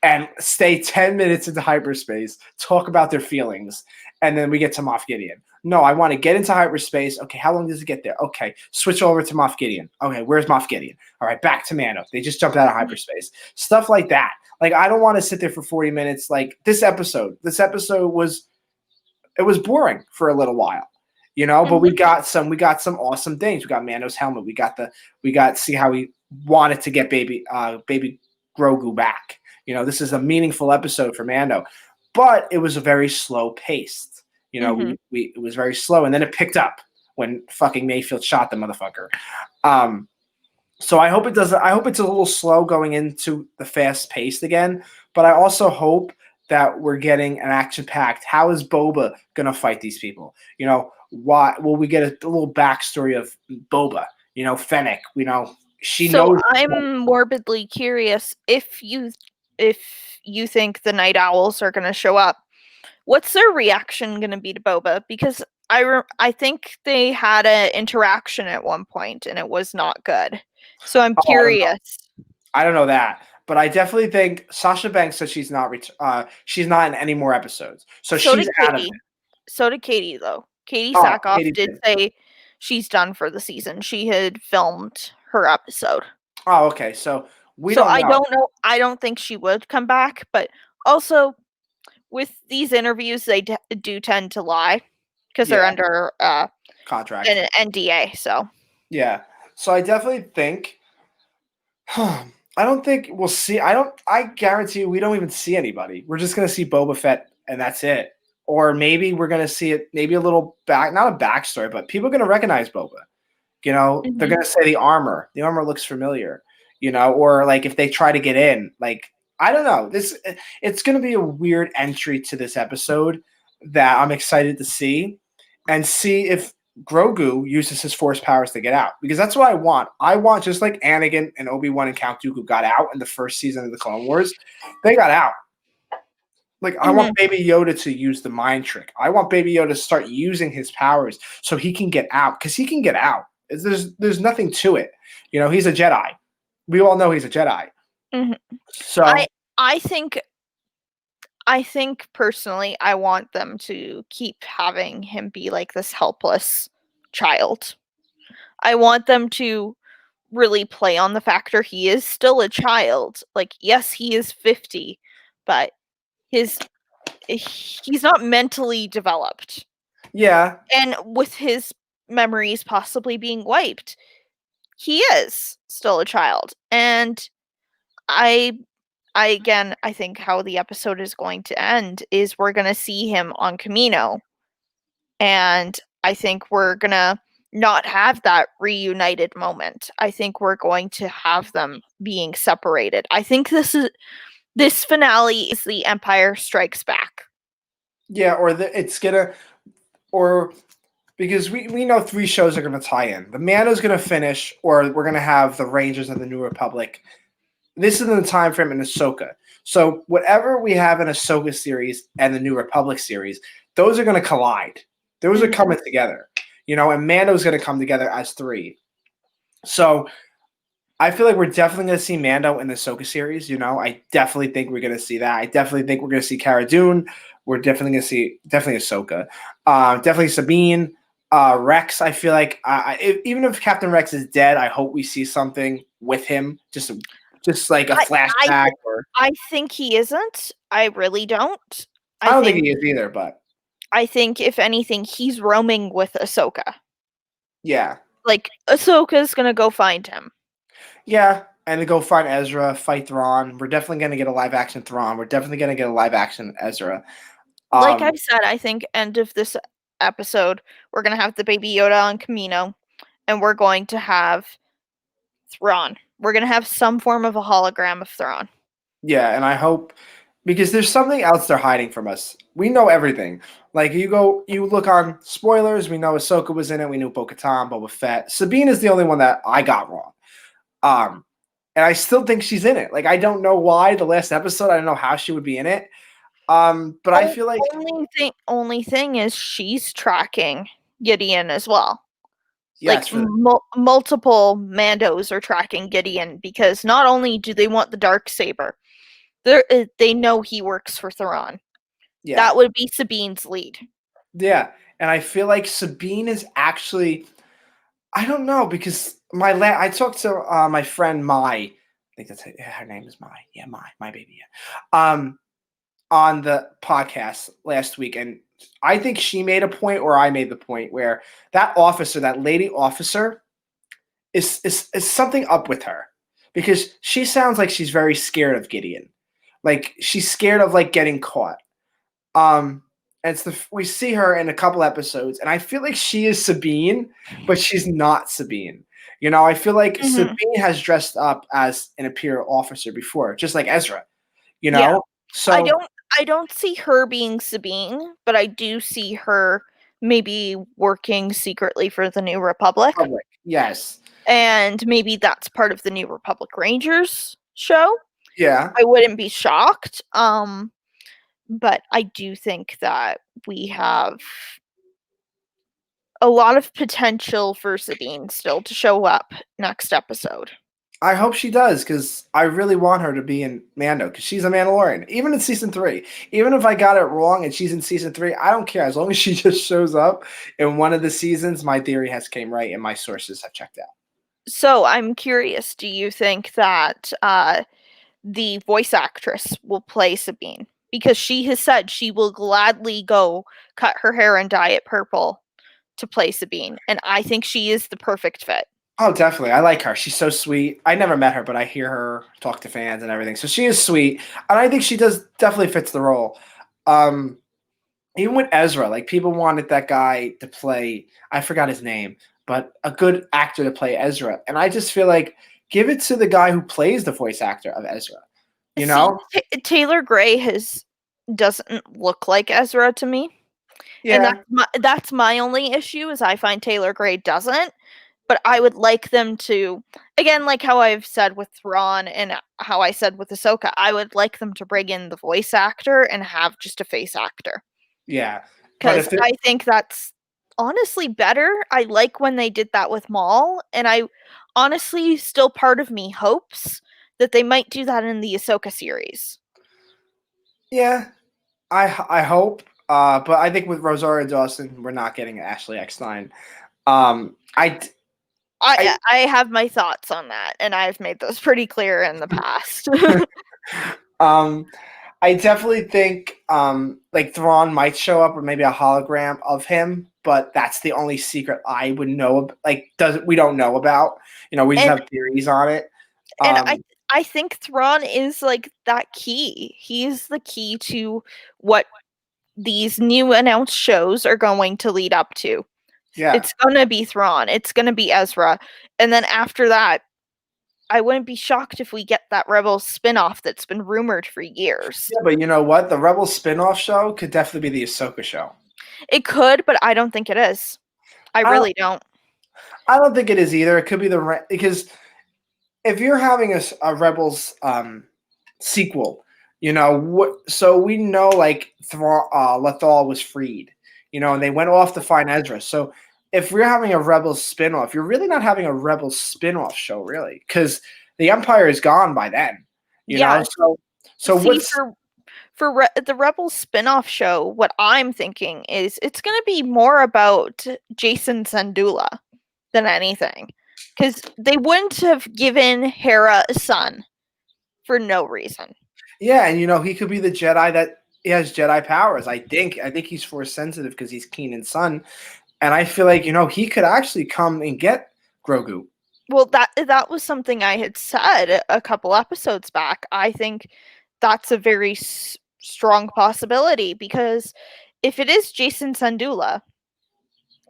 and stay 10 minutes into hyperspace, talk about their feelings, and then we get to Moff Gideon. No, I want to get into hyperspace. Okay, how long does it get there? Okay, switch over to Moff Gideon. Okay, where's Moff Gideon? All right, back to Mando. They just jumped out of hyperspace. Stuff like that. I don't want to sit there for 40 minutes. This episode was boring for a little while, but we got some awesome things. We got Mando's helmet. We got see how we wanted to get baby Grogu back. This is a meaningful episode for Mando, but it was a very slow paced. It was very slow, and then it picked up when fucking Mayfield shot the motherfucker. So I hope it doesn't. I hope it's a little slow going into the fast paced again, but I also hope that we're getting an action packed. How is Boba gonna fight these people? Why will we get a little backstory of Boba? Fennec. She knows.
I'm morbidly curious if you think the Night Owls are going to show up. What's their reaction going to be to Boba? Because I think they had an interaction at one point and it was not good. So I'm curious.
I don't know that, but I definitely think Sasha Banks said she's not in any more episodes. So she's out of it.
So did Katie, though. Katie Sackhoff did say she's done for the season. She had filmed her episode.
Oh, okay. So don't know.
I don't know. I don't think she would come back, but also with these interviews, they do tend to lie because they're under
contract,
an NDA. So
yeah. So I definitely think. I don't think we'll see. I guarantee you, we don't even see anybody. We're just gonna see Boba Fett, and that's it. Or maybe we're gonna see it. Maybe a little not a backstory, but people are gonna recognize Boba. They're gonna say the armor. The armor looks familiar. Or if they try to get in, I don't know. It's going to be a weird entry to this episode that I'm excited to see, and see if Grogu uses his Force powers to get out, because that's what I want. I want, just like Anakin and Obi-Wan and Count Dooku got out in the first season of the Clone Wars, they got out. I want Baby Yoda to use the mind trick. I want Baby Yoda to start using his powers so he can get out, because he can get out. There's nothing to it. He's a Jedi. We all know he's a Jedi. So
I think personally, I want them to keep having him be this helpless child. I want them to really play on the factor he is still a child. Yes, he is 50, but he's not mentally developed.
Yeah.
And with his memories possibly being wiped, he is still a child. And I think how the episode is going to end is we're going to see him on Kamino. And I think we're going to not have that reunited moment. I think we're going to have them being separated. I think this finale is the Empire Strikes Back.
Yeah, because we know 3 shows are going to tie in. The Mando's going to finish, or we're going to have the Rangers of the New Republic. This is in the time frame in Ahsoka. So whatever we have in Ahsoka series and the New Republic series, those are going to collide. Those are
Mhm.
coming together, and Mando's going to come together as three. So I feel like we're definitely going to see Mando in the Ahsoka series. I definitely think we're going to see that. I definitely think we're going to see Cara Dune. We're definitely going to see Ahsoka. Definitely Sabine. Rex. I feel like even if Captain Rex is dead, I hope we see something with him. Just like a
I
flashback, or
I think he isn't. I really don't.
I
I
don't think
think
he is either. But
I think if anything, he's roaming with Ahsoka.
yeah,
Like Ahsoka's gonna go find him.
yeah. And to go find Ezra, fight Thrawn. We're definitely going to get a live action Thrawn. We're definitely going to get a live action Ezra.
Like
Um,
I've said, I think end of this episode, we're gonna have the Baby Yoda on Camino, and we're going to have Thrawn. We're gonna have some form of a hologram of Thrawn.
Yeah, and I hope because there's something else they're hiding from us. We know everything. Like you look on spoilers. We know Ahsoka was in it. We knew Bo-Katan, Boba Fett. Sabine is the only one that I got wrong. Um, and I still think she's in it. Like I don't know why the last episode. I don't know how she would be in it. But I feel like
Only thing is she's tracking Gideon as well. Like
yes for
multiple Mandos are tracking Gideon because not only do they want the dark saber, they know he works for Thrawn.
yeah,
That would be Sabine's lead.
yeah, and I feel like Sabine is actually. I don't know because I talked to my friend Mai. I think her name is Mai. Yeah, my baby. Yeah. On the podcast last week, and I think she made a point, or I made the point where that lady officer, is something up with her because she sounds like she's very scared of Gideon, like she's scared of like getting caught. Um, and we see her in a couple episodes, and I feel like she is Sabine, but she's not Sabine. I feel like
Mm-hmm.
Sabine has dressed up as an Imperial officer before, just like Ezra. You
Yeah,
know,
I
so
don't I don't see her being Sabine, but I do see her maybe working secretly for the New Republic,
public, yes,
and maybe that's part of the New Republic Rangers show.
yeah.
I wouldn't be shocked. But I do think that we have a lot of potential for Sabine still to show up next episode.
I hope she does because I really want her to be in Mando because she's a Mandalorian. Even in season 3, even if I got it wrong and she's in season 3, I don't care as long as she just shows up in one of the seasons. My theory has came right and my sources have checked out.
So I'm curious, do you think that the voice actress will play Sabine? Because she has said she will gladly go cut her hair and dye it purple to play Sabine, and I think she is the perfect fit.
Oh, definitely. I like her. She's so sweet. I never met her, but I hear her talk to fans and everything. So she is sweet, and I think she does definitely fits the role. Um, Even with Ezra, like people wanted that guy to play, I forgot his name, but a good actor to play Ezra. And I just feel like give it to the guy who plays the voice actor of Ezra. You
See,
know?
Taylor Gray has doesn't look like Ezra to me. And
Yeah.
that's my only issue is I find Taylor Gray doesn't, but I would like them to again, like how I've said with Thrawn and how I said with Ahsoka, I would like them to bring in the voice actor and have just a face actor.
Yeah. But
Because
if it
I think that's honestly better. I like when they did that with Maul, and I honestly still part of me hopes that they might do that in the Ahsoka series.
yeah, I hope. But I think with Rosario Dawson, we're not getting Ashley Eckstein. Um I I
I have my thoughts on that, and I've made those pretty clear in the past.
um I definitely think like Thrawn might show up or maybe a hologram of him, but that's the only secret I would know. Like, does we don't know about? We just
and
have theories on it.
and I
Um,
I think Thrawn is like that key. He's the key to what these new announced shows are going to lead up to.
yeah,
It's gonna be Thrawn. It's gonna be Ezra, and then after that, I wouldn't be shocked if we get that Rebels spinoff that's been rumored for years.
yeah, but you know what? The Rebels spin-off show could definitely be the Ahsoka show.
It could, but I don't think it is. I
I don't,
really don't.
I don't think it is either. It could be because if you're having a Rebels sequel, what? So we know like Lethal was freed. and they went off to find Ezra. So if we're having a Rebels spinoff, you're really not having a Rebels spinoff show, really, because the Empire is gone by then.
Yeah.
So
See,
what's
the Rebels spin-off show, what I'm thinking is it's going to be more about Jason Sandula than anything, because they wouldn't have given Hera a son for no reason.
Yeah, and he could be the Jedi that he has Jedi powers. I think he's Force sensitive because he's Keenan's son, and I feel like he could actually come and get Grogu.
Well, that was something I had said a couple episodes back. I think that's a very strong possibility, because if it is Jason Sandula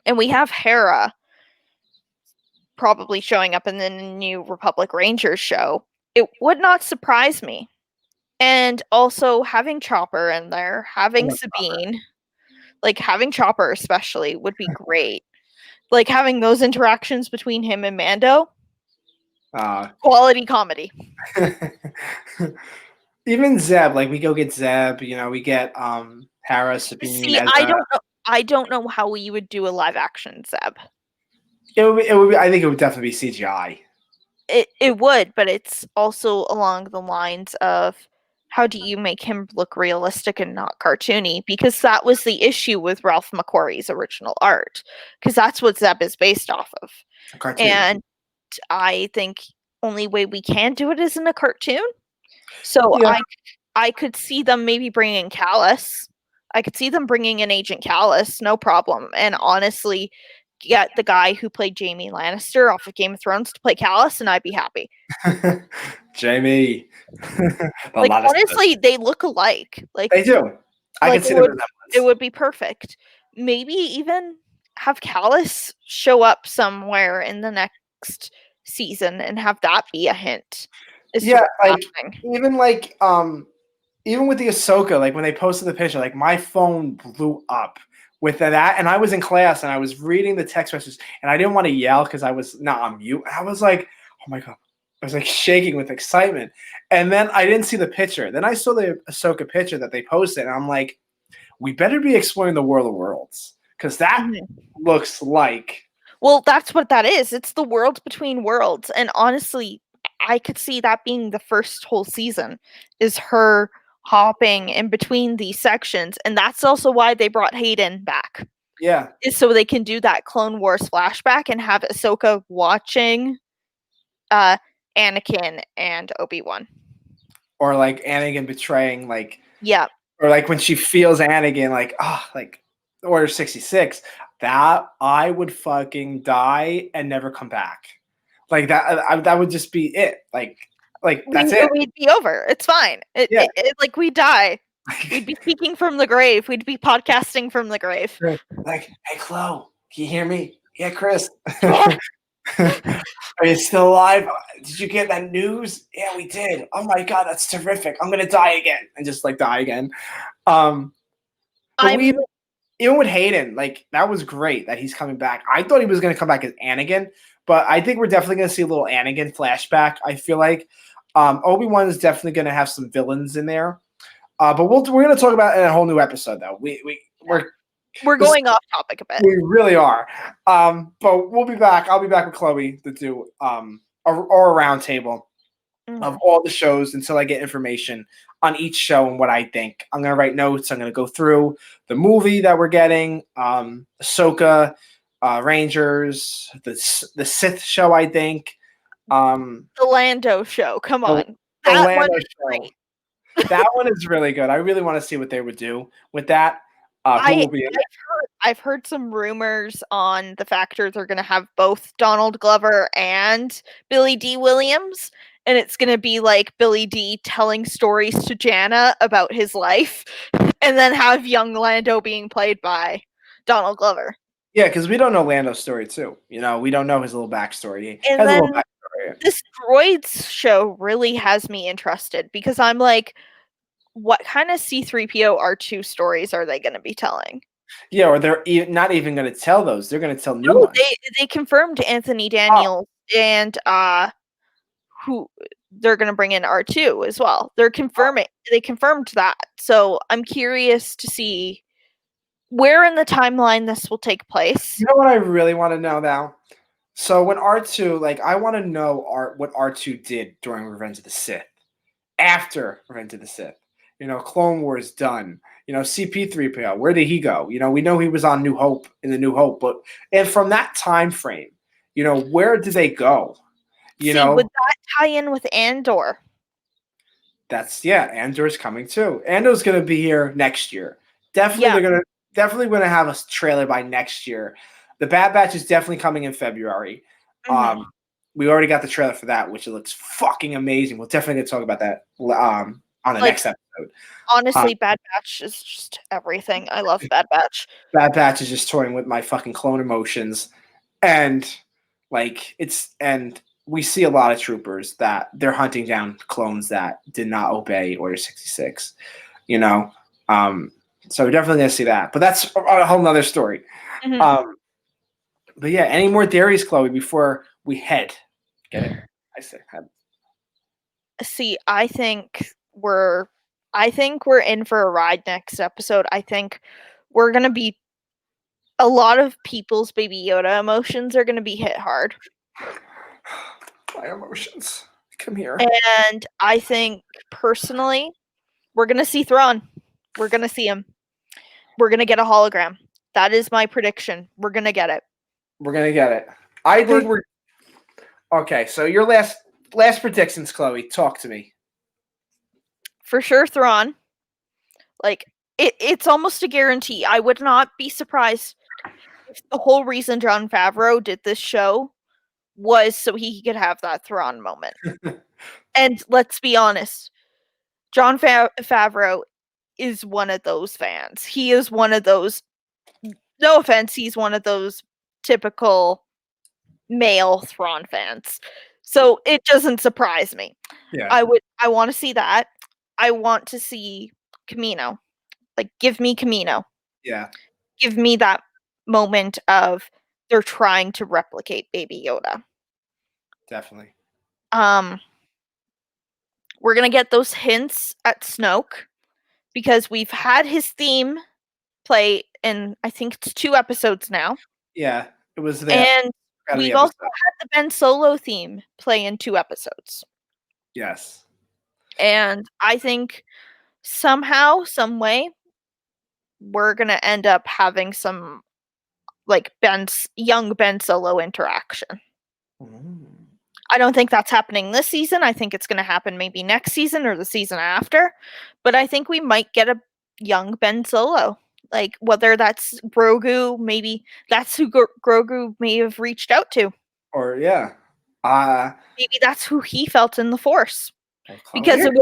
and we have Hera probably showing up in the new Republic Rangers show, it would not surprise me. And also having Chopper in there, having Sabine, like having Chopper especially would be great. Like having those interactions between him and Mando, quality comedy.
Even Zeb, like we go get Zeb, we get Hera, Sabine,
See,
Ezra.
I don't know how we would do a live action Zeb.
It would be, I think it would definitely be CGI.
It would, but it's also along the lines of how do you make him look realistic and not cartoony? Because that was the issue with Ralph McQuarrie's original art, because that's what Zeb is based off of.
A cartoon.
And I think only way we can do it is in a cartoon. So
Yeah.
I could see them maybe bringing Callus. I could see them bringing in Agent Callus, no problem. And honestly, get the guy who played Jaime Lannister off of Game of Thrones to play Callus, and I'd be happy.
Jaime.
Like honestly, they look alike. Like
they do. I
like
can see the resemblance.
it would be perfect. Maybe even have Callus show up somewhere in the next season and have that be a hint.
Yeah, even with the Ahsoka, like when they posted the picture, like my phone blew up with that, and I was in class and I was reading the text messages, and I didn't want to yell because I was not on mute. I was like, oh my god, I was like shaking with excitement, and then I didn't see the picture. Then I saw the Ahsoka picture that they posted, and I'm like, we better be exploring the World of Worlds because that looks like.
Well, that's what that is. It's the world between worlds, and honestly, I could see that being the first whole season is her hopping in between these sections, and that's also why they brought Hayden back.
Yeah,
is so they can do that Clone Wars flashback and have Ahsoka watching Anakin and Obi-Wan.
Or like Anakin betraying, like or like when she feels Anakin, like Order 66. That I would fucking die and never come back. Like that would just be it. Like that's it.
We'd be over. It's fine. Like we die. We'd be speaking from the grave. We'd be podcasting from the grave.
Like, hey, Chloe, can you hear me? Yeah, Chris. Are you still alive? Did you get that news? Yeah, we did. Oh my god, that's terrific. I'm gonna die again, and just like die again. Even with Hayden, like that was great that he's coming back. I thought he was gonna come back as Anakin, but I think we're definitely gonna see a little Anakin flashback. I feel like Obi-Wan is definitely gonna have some villains in there. But we're gonna talk about it in a whole new episode, though. We're
going off topic a bit.
We really are. But we'll be back. I'll be back with Chloe to do a round table of all the shows until I get information on each show and what I think. I'm gonna write notes. I'm gonna go through the movie that we're getting, Ahsoka, Rangers, the Sith show. I think
the Lando show. Come on,
the Lando show. Great. That one is really good. I really want to see what they would do with that.
I've heard some rumors on the factor they're going to have both Donald Glover and Billy D. Williams, and it's going to be like Billy D. telling stories to Jana about his life, and then have young Lando being played by Donald Glover.
Yeah, because we don't know Lando's story too. We don't know his little backstory.
And then a little backstory. This droids show really has me interested because I'm like, what kind of C-3PO R2 stories are they going to be telling?
Yeah, or they're not even going to tell those. They're going to tell new ones.
They confirmed Anthony Daniels and who they're going to bring in R2 as well. They confirmed that. So I'm curious to see where in the timeline this will take place.
You know what I really want to know now? So when R2, like, I want to know what R2 did during Revenge of the Sith. After Revenge of the Sith. Clone Wars done. CP3PO, where did he go? We know he was on New Hope in the New Hope, and from that time frame, where did they go?
Would that tie in with Andor?
Andor's coming too. Andor's gonna be here next year. Definitely,
Yeah.
they're gonna have a trailer by next year. The Bad Batch is definitely coming in February.
Mhm.
We already got the trailer for that, which it looks fucking amazing. We'll definitely get to talk about that on the
Like,
next episode.
honestly, Bad Batch is just everything. I love Bad Batch.
Bad Batch is just toying with my fucking clone emotions, and and we see a lot of troopers that they're hunting down clones that did not obey Order 66. So we're definitely gonna see that, but that's a whole nother story.
Mhm.
But yeah, any more theories, Chloe, before we head? Get it? I say head.
See, I think we're in for a ride next episode. I think we're gonna be a lot of people's Baby Yoda emotions are gonna be hit hard.
My emotions. Come here.
And I think personally, we're gonna see Thrawn. We're gonna see him. We're gonna get a hologram. That is my prediction. We're gonna get it.
We're gonna get it. I think we're okay. So your last predictions, Chloe. Talk to me.
For sure, Thrawn. Like it's almost a guarantee. I would not be surprised if the whole reason Jon Favreau did this show was so he could have that Thrawn moment. And let's be honest, Jon Favreau is one of those fans. He is one of those. No offense, he's one of those typical male Thrawn fans. So it doesn't surprise me.
Yeah.
I want to see that. I want to see Camino. Like, give me Camino.
Yeah.
Give me that moment of they're trying to replicate Baby Yoda.
Definitely.
We're gonna get those hints at Snoke because we've had his theme play in, I think it's 2 episodes now.
Yeah, it was there.
And we've also had the Ben Solo theme play in 2 episodes.
Yes.
And I think somehow, some way, we're gonna end up having some like young Ben Solo interaction. I don't think that's happening this season. I think it's gonna happen maybe next season or the season after. But I think we might get a young Ben Solo. Like, whether that's Grogu, maybe that's who Grogu may have reached out to.
Or yeah.
Maybe that's who he felt in the Force.
Well,
Because it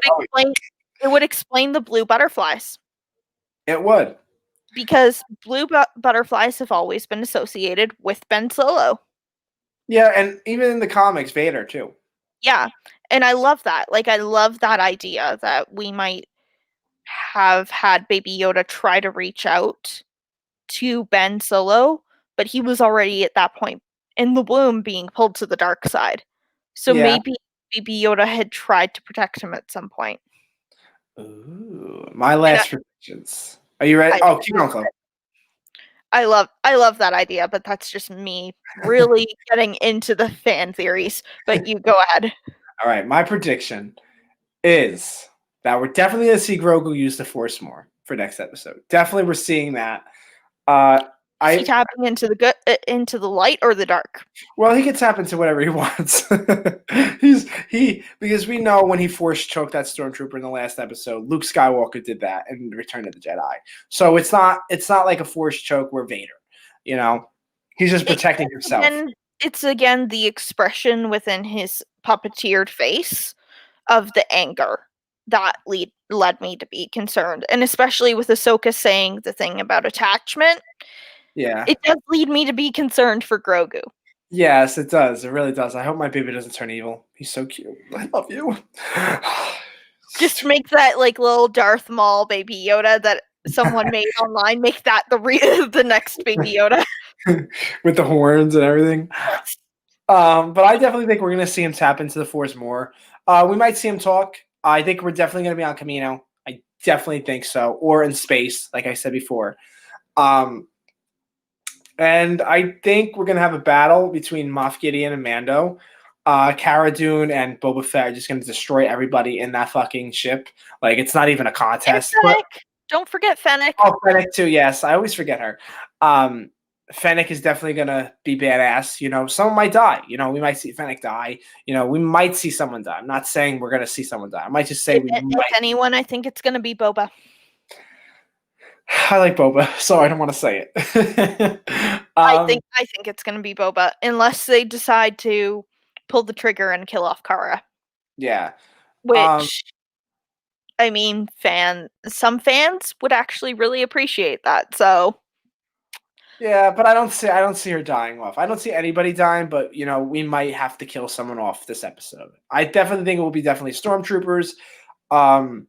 would explain the blue butterflies.
It would.
Because blue butterflies have always been associated with Ben Solo.
Yeah, and even in the comics, Vader too.
Yeah, and I love that. Like, I love that idea that we might have had Baby Yoda try to reach out to Ben Solo, but he was already at that point in the womb being pulled to the dark side. So
Yeah.
maybe Baby Yoda had tried to protect him at some point.
Ooh, my last predictions. Are you ready? Keep on, Chloe.
I love that idea, but that's just me really getting into the fan theories. But you go ahead.
All right, my prediction is that we're definitely going to see Grogu use the Force more for next episode. Definitely, we're seeing that.
Is he tapping into the light or the dark?
Well, he can tap into whatever he wants. Because we know when he force choked that stormtrooper in the last episode, Luke Skywalker did that in Return of the Jedi. So it's not like a force choke where Vader, he's just protecting himself.
And it's again the expression within his puppeteered face of the anger that led me to be concerned, and especially with Ahsoka saying the thing about attachment.
Yeah,
it does lead me to be concerned for Grogu.
Yes, it does. It really does. I hope my baby doesn't turn evil. He's so cute. I love you.
Just make that like little Darth Maul Baby Yoda that someone made online. Make that the next Baby Yoda
with the horns and everything. But I definitely think we're gonna see him tap into the Force more. We might see him talk. I think we're definitely gonna be on Camino. I definitely think so, or in space, like I said before. Um, and I think we're gonna have a battle between Moff Gideon and Mando. Cara Dune and Boba Fett are just gonna destroy everybody in that fucking ship. Like it's not even a
And
contest. But
Fennec. Don't forget Fennec.
oh, Fennec too. Yes, I always forget her. Um, Fennec is definitely gonna be badass. You know, someone might die. You know, we might see Fennec die. You know, we might see someone die. I'm not saying we're gonna see someone die. I might just say we
If
might.
anyone, I think it's gonna be Boba.
I like Boba, so I don't want to say it.
I think it's gonna be Boba, unless they decide to pull the trigger and kill off Kara.
Yeah. Um,
Which, I mean, some fans would actually really appreciate that. So
yeah, but I don't see her dying off. I don't see anybody dying, but you know, we might have to kill someone off this episode. I definitely think it will be definitely stormtroopers. Um,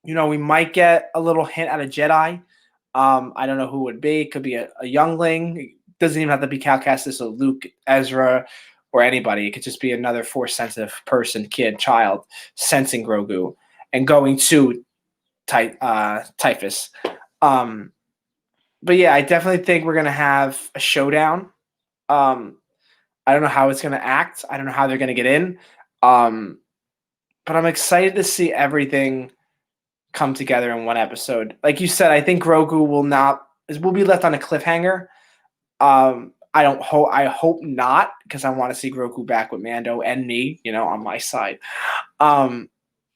you know, we might get a little hint at a Jedi. I don't know who it would be. It could be a youngling. It doesn't even have to be Cal Kestis, so Luke, Ezra, or anybody. It could just be another force sensitive person, kid, child, sensing Grogu and going to Typhus. Um, but yeah, I definitely think we're gonna have a showdown. Um, I don't know how it's gonna act. I don't know how they're gonna get in. Um, but I'm excited to see everything come together in one episode. Like you said, I think Grogu will be left on a cliffhanger. I hope not, because I want to see Grogu back with Mando and me, you know, on my side.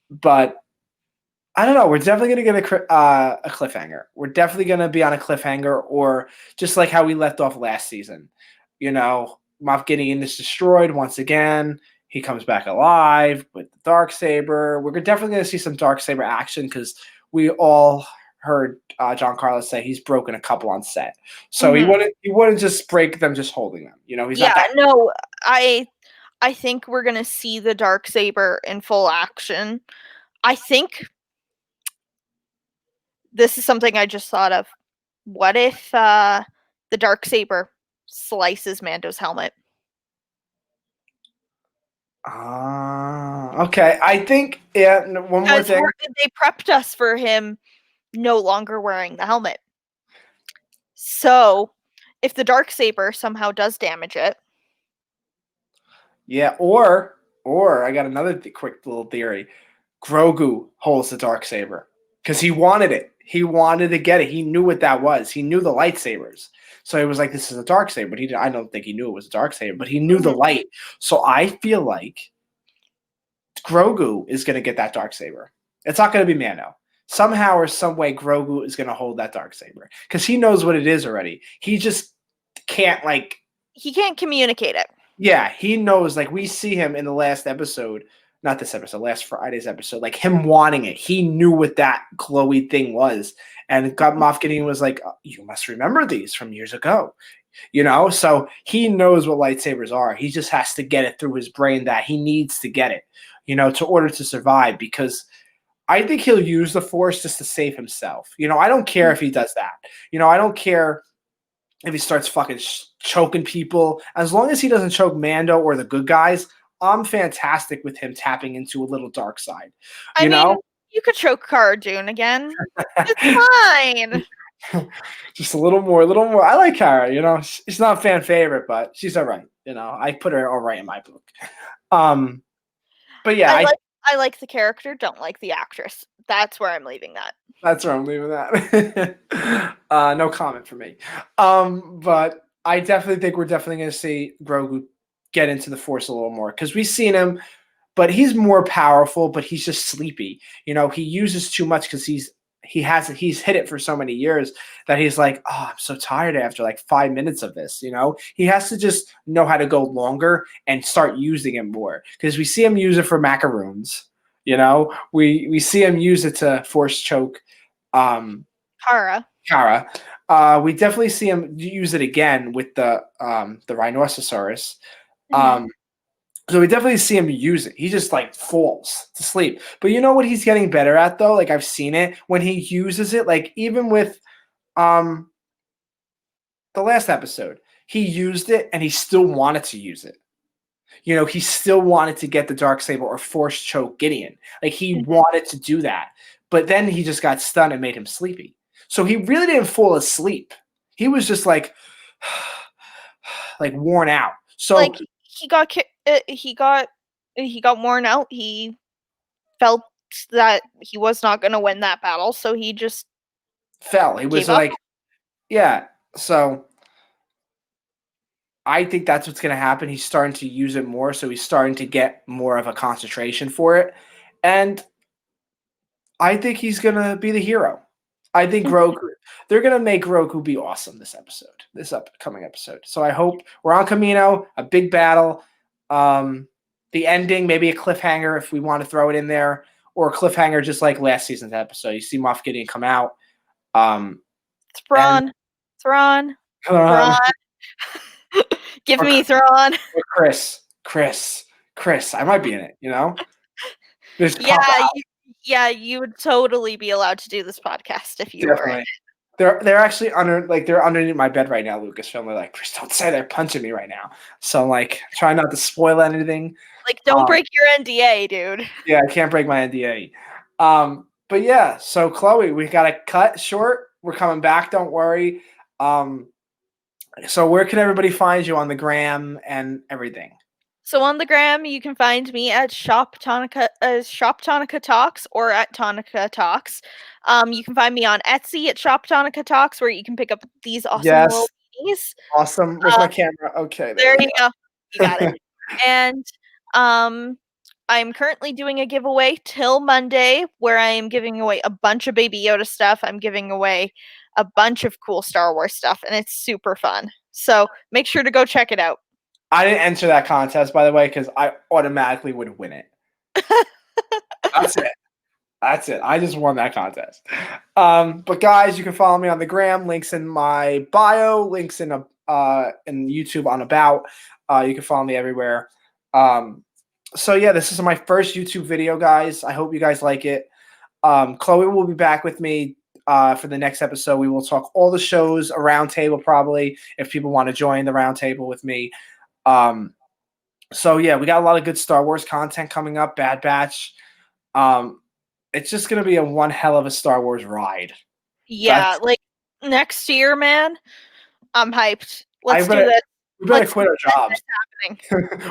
But I don't know. We're definitely going to get a cliffhanger. We're definitely going to be on a cliffhanger, or just like how we left off last season. You know, Moff Gideon is destroyed once again. He comes back alive with the Darksaber. We're definitely going to see some Darksaber action because we all heard John Carlos say he's broken a couple on set. So
mhm.
he wouldn't just break them just holding them. You know, he's not
Yeah,
that.
no, I think we're gonna see the Darksaber in full action. I think this is something I just thought of. What if the Darksaber slices Mando's helmet?
Okay. I think one more
Because
thing.
they prepped us for him no longer wearing the helmet. So, if the Darksaber somehow does damage it,
Yeah, or I got another quick little theory. Grogu holds the dark saber because he wanted it. He wanted to get it. He knew what that was. He knew the lightsabers. So he was like, "This is a dark saber." But I don't think he knew it was a dark saber, but he knew the
mhm,
light. So I feel like Grogu is going to get that dark saber. It's not going to be Mando. Somehow or some way, Grogu is going to hold that dark saber because he knows what it is already. He just can't like
he can't communicate it.
yeah, he knows. Like we see him in the last episode, not this episode, last Friday's episode. Like him wanting it, he knew what that glowy thing was, and Moff Gideon was like, "You must remember these from years ago." You know, so he knows what lightsabers are. He just has to get it through his brain that he needs to get it, you know, to order to survive. Because I think he'll use the Force just to save himself. You know, I don't care if he does that. You know, I don't care if he starts fucking choking people, as long as he doesn't choke Mando or the good guys, I'm fantastic with him tapping into a little dark side.
I
You
mean,
know,
you could choke Cara Dune again. It's fine.
just a little more, a little more. I like Kara. You know, she's not a fan favorite, but she's all right. You know, I put her all right in my book. Um, but yeah,
I like the character, don't like the actress. That's where I'm leaving that.
that's where I'm leaving that. No comment for me. But I definitely think we're definitely going to see Grogu get into the Force a little more because we've seen him, but he's more powerful, but he's just sleepy. You know, he uses too much because he's hit it for so many years that he's like, oh, I'm so tired after like 5 minutes of this. You know, he has to just know how to go longer and start using it more because we see him use it for macaroons. You know, we see him use it to force choke
Cara.
Kara. We definitely see him use it again with the rhinoceros.
Mhm.
Um, so we definitely see him use it. He just like falls to sleep. But you know what he's getting better at though? Like I've seen it when he uses it, like even with um the last episode, he used it and he still wanted to use it. You know, he still wanted to get the dark saber or force choke Gideon. Like he
Mhm.
wanted to do that. But then he just got stunned and made him sleepy. So he really didn't fall asleep. He was just like like worn out. So
Like he got worn out. He felt that he was not going to win that battle, so he just
fell. He was
gave up.
like, yeah. So I think that's what's going to happen. He's starting to use it more, so he's starting to get more of a concentration for it. And I think he's going to be the hero. I think they're going to make Roku be awesome this upcoming episode. So I hope we're on Camino, a big battle. The ending, maybe a cliffhanger if we want to throw it in there, or a cliffhanger just like last season's episode. You see Moff Gideon come out.
It's
And
Thrawn. Thrawn.
um,
Thrawn. Give me Thrawn.
or Chris. I might be in it, Just
Yeah,
pop out.
you would totally be allowed to do this podcast if you were in
Definitely.
it.
They're actually they're underneath my bed right now, Lucasfilm. They're like, Chris, don't say they're punching me right now. So I'm like, trying not to spoil anything.
Like, don't break your NDA, dude.
Yeah, I can't break my NDA. But yeah, so Chloe, we got to cut short. We're coming back. Don't worry. So where can everybody find you on the gram and everything?
So on the gram, you can find me at Shop Tonica Talks or at Tonica Talks. You can find me on Etsy at Shop Tonica Talks, where you can pick up these awesome little
Yes.
beanies.
Awesome. Where's my camera? Okay,
There
we
you go. You got it. And I'm currently doing a giveaway till Monday where I am giving away a bunch of Baby Yoda stuff. I'm giving away a bunch of cool Star Wars stuff, and it's super fun. So make sure to go check it out.
I didn't enter that contest, by the way, because I automatically would win it. That's it. That's it. I just won that contest. But guys, you can follow me on the gram. Links in my bio. Links in YouTube on About. You can follow me everywhere. So yeah, this is my first YouTube video, guys. I hope you guys like it. Chloe will be back with me for the next episode. We will talk all the shows, a round table probably, if people want to join the round table with me. So yeah, we got a lot of good Star Wars content coming up. Bad Batch. It's just gonna be a one hell of a Star Wars ride.
Yeah, like next year, man. I'm hyped. Let's do
this.
this.
We better quit our jobs.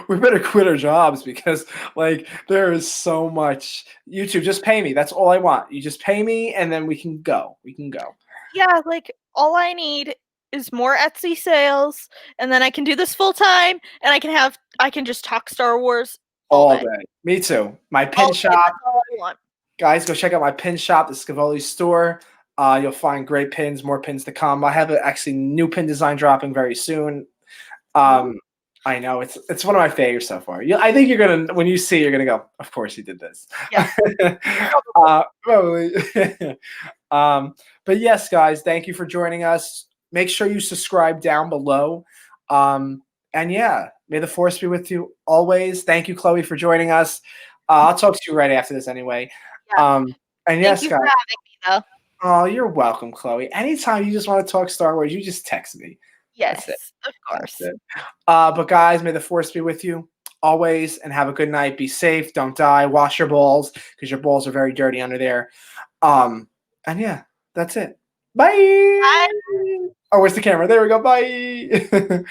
We better quit our jobs because like there is so much. YouTube, just pay me. That's all I want. You just pay me and then we can go.
Yeah, like all I need is more Etsy sales, and then I can do this full time, and I can just talk Star Wars all day.
Me too. My pin shop.
That's all I want.
Guys, go check out my pin shop, TheScevoliStore. You'll find great pins, more pins to come. I have actually new pin design dropping very soon. I know it's one of my favorites so far. I think you're gonna, when you see, you're gonna go, of course he did this.
Yeah.
Probably. But yes, guys, thank you for joining us. Make sure you subscribe down below. And yeah, may the force be with you always. Thank you, Chloe, for joining us. I'll talk to you right after this anyway.
Yeah.
And
Thank
yes,
you
guys.
for having me, though.
Oh, you're welcome, Chloe. Anytime you just want to talk Star Wars, you just text me.
Yes, of course.
But guys, may the force be with you always, and have a good night. Be safe. Don't die. Wash your balls because your balls are very dirty under there. And yeah, that's it. Bye.
Bye.
Oh, where's the camera? There we go. Bye.